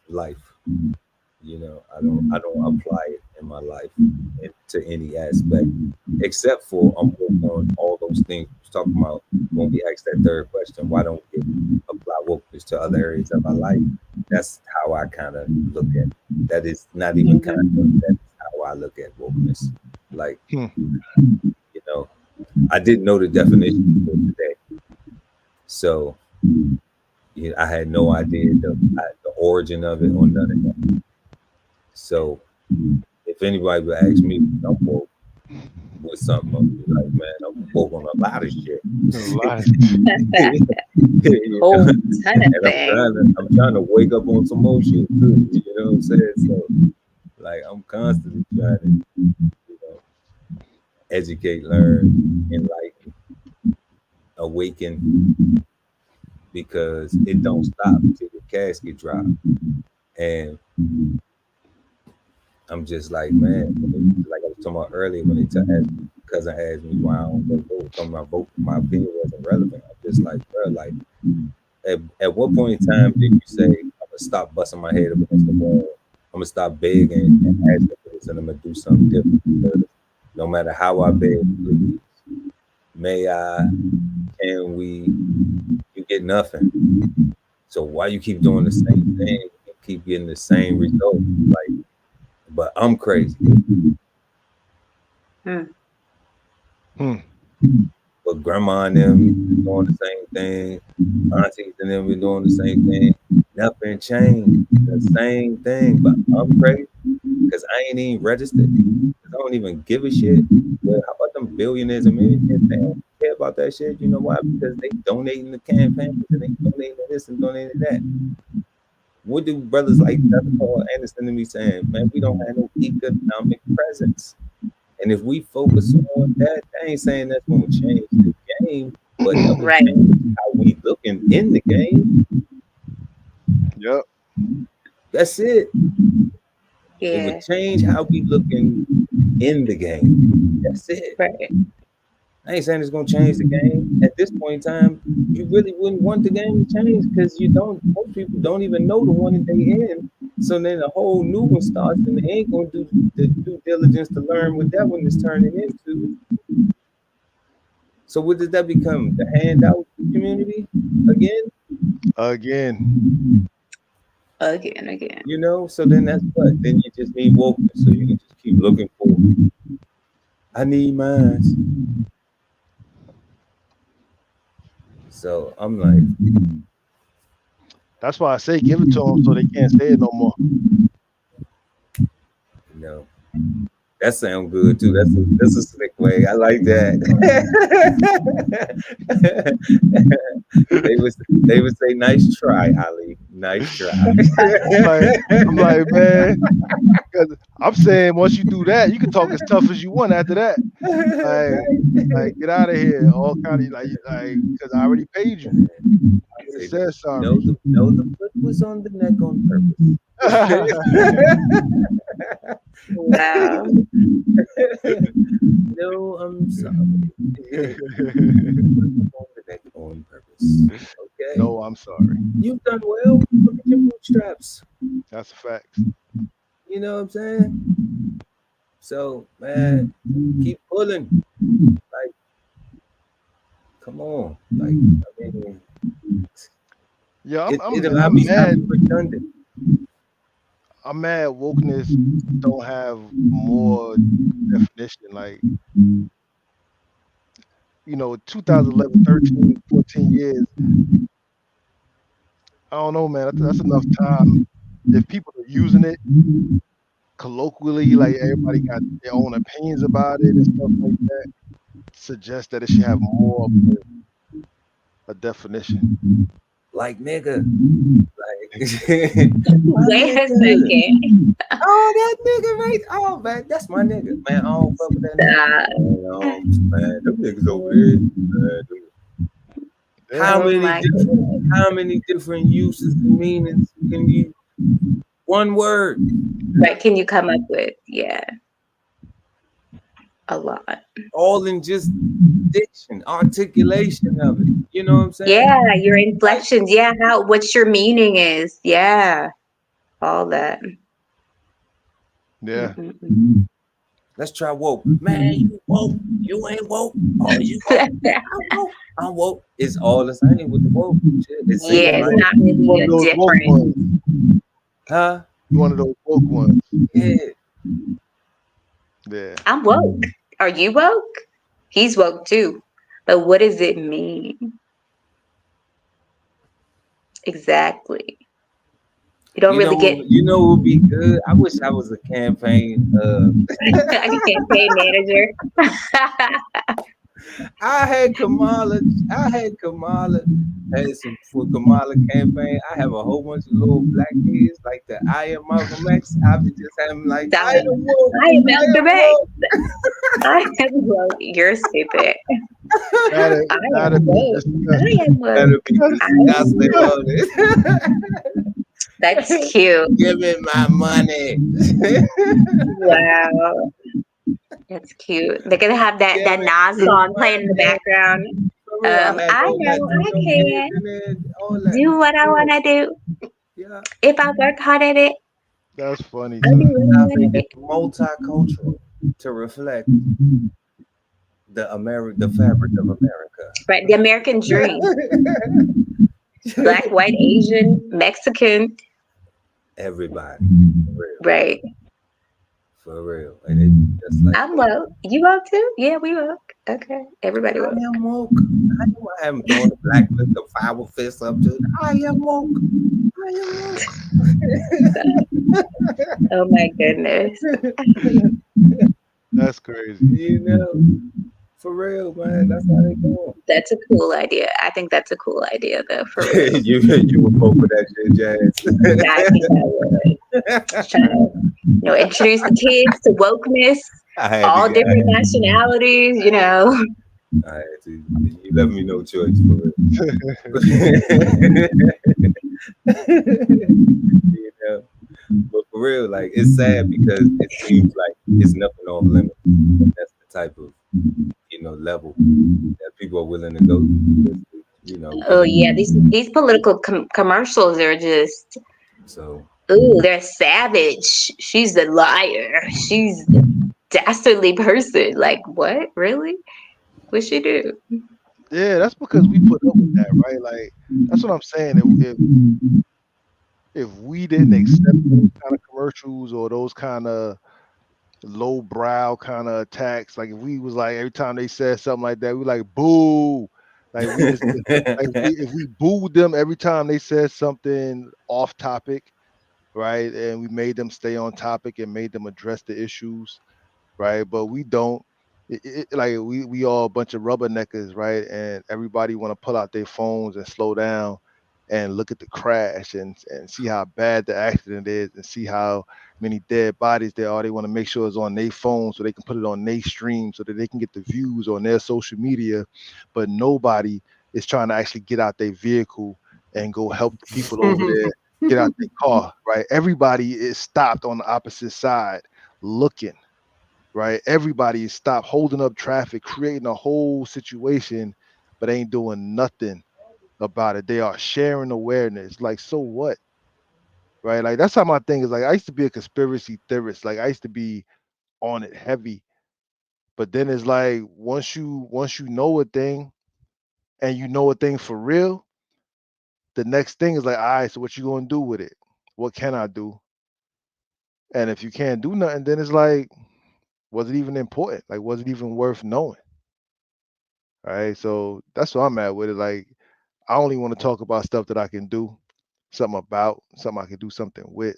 life. I don't apply it in my life to any aspect, except for I'm working on all those things we was talking about when we asked that third question. Why don't we apply wokeness to other areas of our life? That's how I kind of look at it. That is not even kind of, that is how I look at wokeness. Like, Hmm. you know, I didn't know the definition for today, so I had no idea the origin of it or none of that. So if anybody would ask me, I'm woke with something, I'm be like, man, I'm woke on a lot of shit. A lot of Whole ton of And things. I'm trying to wake up on some more shit too. You know what I'm saying? So like I'm constantly trying to, educate, learn, enlighten, awaken, because it don't stop until your casket drop. And I'm just like, man, like I was talking about earlier when cousin asked me why I don't go vote, talking about vote, my opinion wasn't relevant. I'm just like, bro, like at what point in time did you say I'm gonna stop busting my head up against the wall? I'm gonna stop begging and asking for this, and I'm gonna do something different. Because no matter how I beg, please, may I, can we, you get nothing. So why you keep doing the same thing and keep getting the same result? Like, but I'm crazy. Hmm. But grandma and them been doing the same thing. Aunties and them been doing the same thing. Nothing changed. The same thing. But I'm crazy because I ain't even registered. Because I don't even give a shit. Well, how about them billionaires and millionaires? They don't care about that shit. You know why? Because they donating the campaigns and they donating this and donating that. What do brothers like Paul Anderson and me saying? Man, we don't have no economic presence. And if we focus on that, I ain't saying that's going to change the game, but that will Right. change how we looking in the game. Yep. That's it. It Yeah. would change how we looking in the game. That's it. Right. I ain't saying it's going to change the game. At this point in time, you really wouldn't want the game to change because most people don't even know the one that they in. So then a whole new one starts and they ain't going to do the due diligence to learn what that one is turning into. So what does that become? The handout community again? Again. Again. So then that's what? Then you just need wokeness. So you can just keep looking for I need mine. So I'm like, That's why I say give it to them so they can't say it no more. that sounds good too. That's a slick way. I like that. they would say, "Nice try, Ali. Nice try." I'm like, man, because I'm saying once you do that, you can talk as tough as you want after that. Like get out of here. All kind of like because I already paid you. I would have said sorry. No, the foot was on the neck on purpose. Wow. No, I'm sorry. On purpose. Okay. No, I'm sorry. You've done well. Look at your bootstraps. That's a fact. You know what I'm saying? So, man, keep pulling. Like, come on. Like, I mean, Yeah, I I'm be mad. redundant. I'm mad wokeness don't have more definition. Like, 2011, 13, 14 years. I don't know, man. That's enough time. If people are using it colloquially, like everybody got their own opinions about it and stuff like that, suggests that it should have more of a definition. Like, nigga. Like, my Wait a nigga. second. Oh, that nigga right. Oh, man, that's my nigga. Man, I don't fuck with that nigga. Man, them niggas over there. Yeah. Oh my goodness. How many different uses and meanings can you? One word. Right, can you come up with? Yeah, a lot. All in just diction, articulation of it. You know what I'm saying? Yeah, your inflections. Yeah, what your meaning is. Yeah, all that. Yeah. Mm-mm-mm. Let's try woke. Man, you woke. You ain't woke. Oh, you woke. I'm woke. I'm woke. It's all the same with the woke. Shit. It's So you Yeah, same one of it's those, like, not you one really of a those woke difference. ones. huh? You one of those woke ones. Yeah. Yeah. I'm woke. Are you woke? He's woke too. But what does it mean? Exactly. You don't really get What would be good? I wish I was a campaign. a campaign manager. I had Kamala. Had some for Kamala campaign. I have a whole bunch of little black kids like the I am Malcolm X. I be just having like I am woke. I am I am Malcolm X. woke. I am woke. You're stupid. That'd, I that'd am be woke. I disgusting. am That'll woke. be disgusting, won't it? That's cute. Give me my money. Wow. That's cute. They're gonna have that Give that me Nas my song playing in the money. background. For real, I had I all know I Latino kids can in it, all that. do what I For real. wanna do. Yeah. If I work hard at it, That's funny I'll do too. what I I wanna think do. it's multicultural to reflect the fabric of America. Right, the American dream. Black, white, Asian, Mexican. Everybody. For real. Right. For real. And it's just like I'm woke. You woke too? Yeah, we woke. Okay. Everybody I woke. am woke. I am throwing the black fist, the five fist up to I am woke. I am woke. Oh my goodness. That's crazy. You know, for real, man. That's how they go. That's a cool idea. I think that's a cool idea though, for real. you would vote for that shit, Jazz. I think I would. Trying to, introduce the kids to wokeness, I had all to, different nationalities, I had to. You left me no choice for real. You know, but for real, like it's sad because it seems like it's nothing off limits. That's the type of level that people are willing to go to. Oh yeah, these political commercials are just, So ooh, they're savage. She's the liar. She's the dastardly person. Like what? Really? What'd she do? Yeah, that's because we put up with that, right? Like that's what I'm saying. If we didn't accept those kind of commercials or those kind of lowbrow kind of attacks, like if we was like every time they said something like that, we like boo. Like we just like if we booed them every time they said something off topic, right? And we made them stay on topic and made them address the issues, right? But we don't. Like we all a bunch of rubberneckers, right? And everybody want to pull out their phones and slow down and look at the crash and see how bad the accident is and see how many dead bodies there are. They want to make sure it's on their phone so they can put it on their stream so that they can get the views on their social media. But nobody is trying to actually get out their vehicle and go help the people over there get out their car, right? Everybody is stopped on the opposite side looking. Right, everybody is stopped holding up traffic, creating a whole situation, but ain't doing nothing about it. They are sharing awareness. Like, so what? right? Like that's how my thing is. Like I used to be a conspiracy theorist. Like I used to be on it heavy, but then it's like once you know a thing and you know a thing for real, the next thing is like, all right, so what you gonna do with it? What can I do? And if you can't do nothing, then it's like, was it even important? Like, was it even worth knowing? Right. So that's what I'm at with it. Like, I only want to talk about stuff that I can do something about, something I can do something with.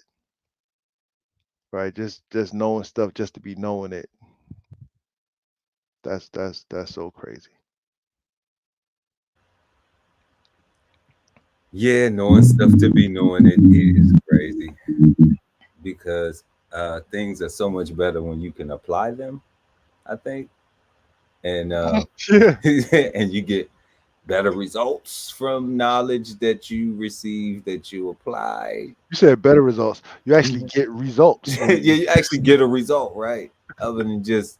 Right. Just knowing stuff just to be knowing it. That's so crazy. Yeah, knowing stuff to be knowing it is crazy because things are so much better when you can apply them, I think. And Yeah. and you get better results from knowledge that you receive that you apply. You said better results. You actually get results when Yeah, you you actually get a result, right? Other than just,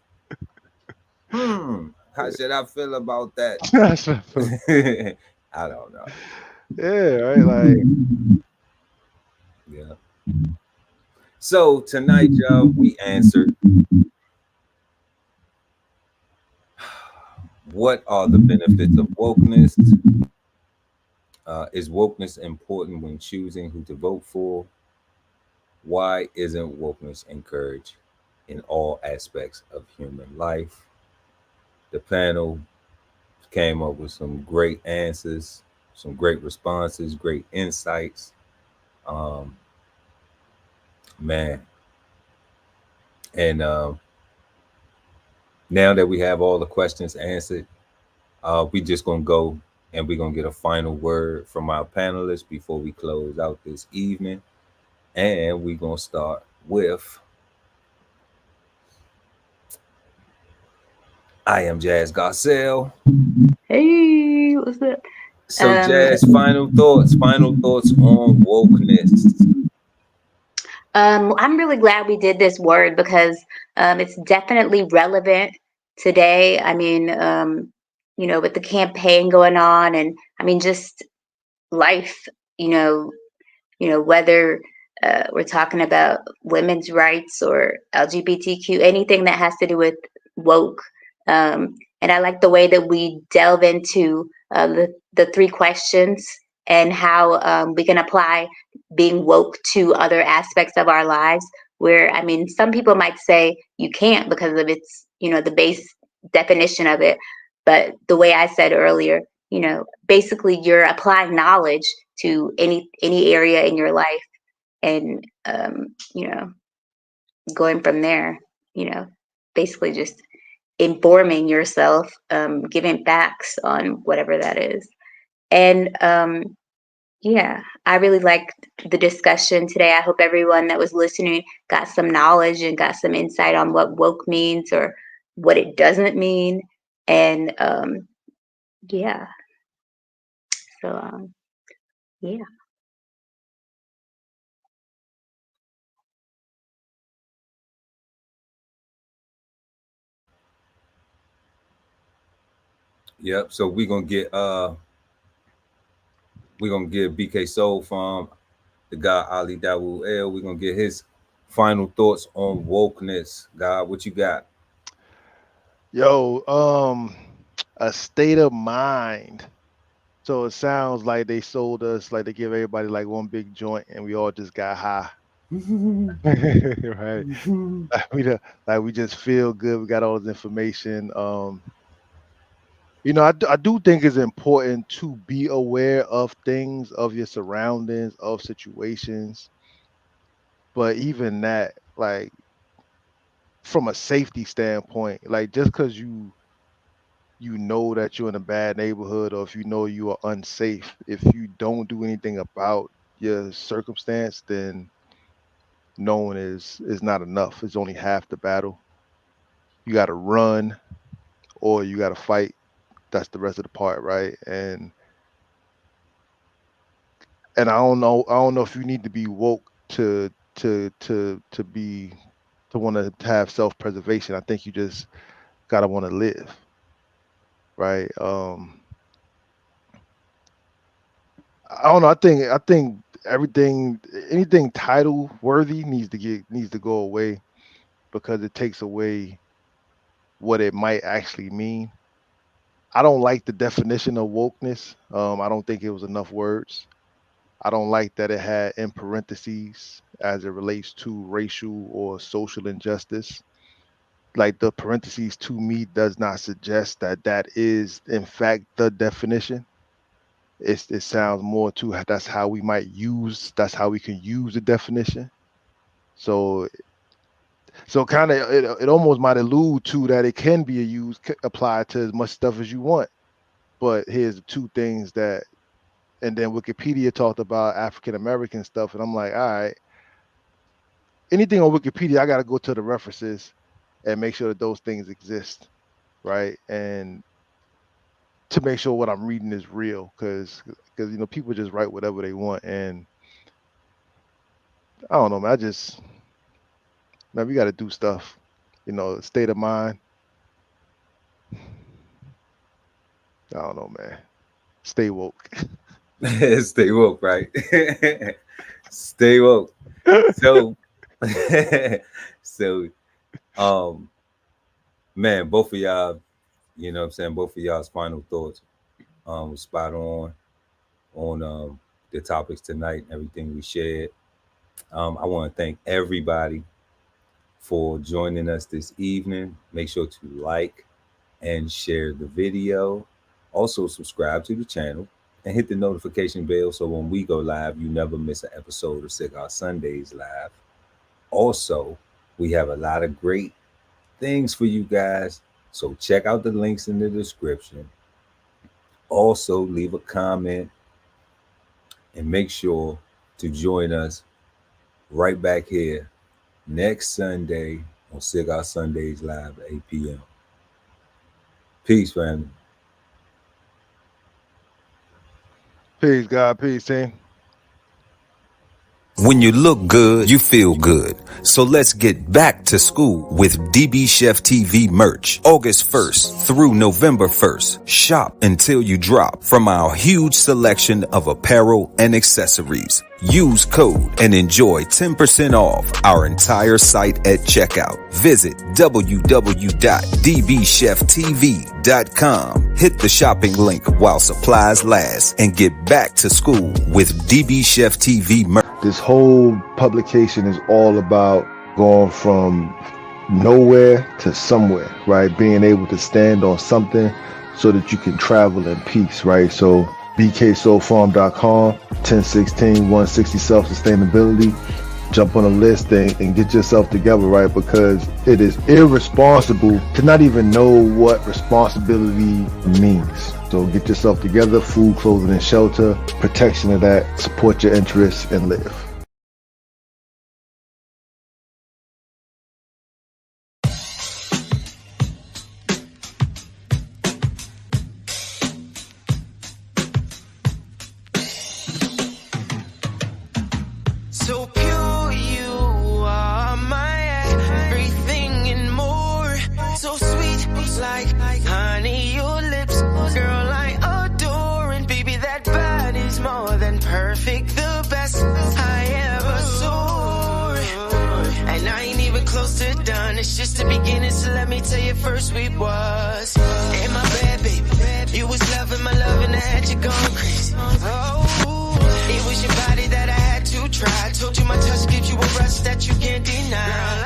how should I feel about that? That's what I feel. I don't know. Yeah, right. Like, Yeah. So tonight, y'all, we answered what are the benefits of wokeness? Is wokeness important when choosing who to vote for? Why isn't wokeness encouraged in all aspects of human life? The panel came up with some great answers, some great responses, great insights. Um, man, and now that we have all the questions answered, we just gonna go and we're gonna get a final word from our panelists before we close out this evening, and we're gonna start with I am Jazz Garcelle. Hey, what's up? So, Um, Jazz, final thoughts on wokeness. I'm really glad we did this word because it's definitely relevant today. I mean, with the campaign going on, and I mean, just life. You know, whether we're talking about women's rights or LGBTQ, anything that has to do with woke. And I like the way that we delve into the three questions and how we can apply being woke to other aspects of our lives. Where, I mean, some people might say you can't because of its, the base definition of it. But the way I said earlier, basically you're applying knowledge to any area in your life, and going from there, you know basically just informing yourself, giving facts on whatever that is. And yeah, I really liked the discussion today. I hope everyone that was listening got some knowledge and got some insight on what woke means or what it doesn't mean. And yeah, so yeah. Yep. So we're gonna give BK Soul from the guy Ali Dawu L. We're gonna get his final thoughts on wokeness. God, what you got? yo, a state of mind. So it sounds like they sold us, like they give everybody like one big joint, and we all just got high. Right? Like we just feel good. We got all this information. I do think it's important to be aware of things, of your surroundings, of situations. But even that, like from a safety standpoint, like just because you know that you're in a bad neighborhood, or if you know you are unsafe, if you don't do anything about your circumstance, then knowing is not enough. It's only half the battle. You got to run or you got to fight. That's the rest of the part, right? And I don't know if you need to be woke to want to have self-preservation. I think you just gotta want to live, right? I don't know. I think anything title worthy needs to go away, because it takes away what it might actually mean. I don't like the definition of wokeness. I don't think it was enough words. I don't like that it had in parentheses as it relates to racial or social injustice. Like, the parentheses to me does not suggest that is in fact the definition. It sounds more to that's how we can use the definition. So kind of it almost might allude to that it can be applied to as much stuff as you want. But here's the two things that, and then Wikipedia talked about African American stuff, and I'm like, all right, anything on Wikipedia, I got to go to the references and make sure that those things exist, right? And to make sure what I'm reading is real, because people just write whatever they want, and I don't know, man. We got to do stuff, state of mind. I don't know, man. Stay woke. Stay woke, right? Stay woke. So, man, both of y'all, both of y'all's final thoughts was spot on the topics tonight and everything we shared. I want to thank everybody for joining us this evening. Make sure to like and share the video. Also, subscribe to the channel and hit the notification bell so when we go live, you never miss an episode of Cigar Sundays Live. Also, we have a lot of great things for you guys, so check out the links in the description. Also, leave a comment and make sure to join us right back here next Sunday on Cigar Sundays Live at 8 p.m. Peace, family. Peace, God. Peace, team. When you look good, you feel good. So let's get back to school with DBCHEFTV merch. August 1st through November 1st. Shop until you drop from our huge selection of apparel and accessories. Use code and enjoy 10% off our entire site at checkout. Visit www.dbcheftv.com. Hit the shopping link while supplies last and get back to school with DBCHEFTV merch. This whole publication is all about going from nowhere to somewhere, right? Being able to stand on something so that you can travel in peace, right? So bksoulfarm.com, 1016 160 self-sustainability. Jump on a list and get yourself together, right? Because it is irresponsible to not even know what responsibility means. So get yourself together, food, clothing, and shelter, protection of that, support your interests, and live. So pure, you are my everything and more. So sweet, like honey, your lips, girl, I adore. And baby, that body's more than perfect, the best I ever saw. And I ain't even close to done, it's just the beginning. So let me tell you, first we was in my bed, baby. You was loving my love and I had you going crazy. Oh, it was your body that I had to try. I told you my touch gives you a rush that you can't deny. Girl,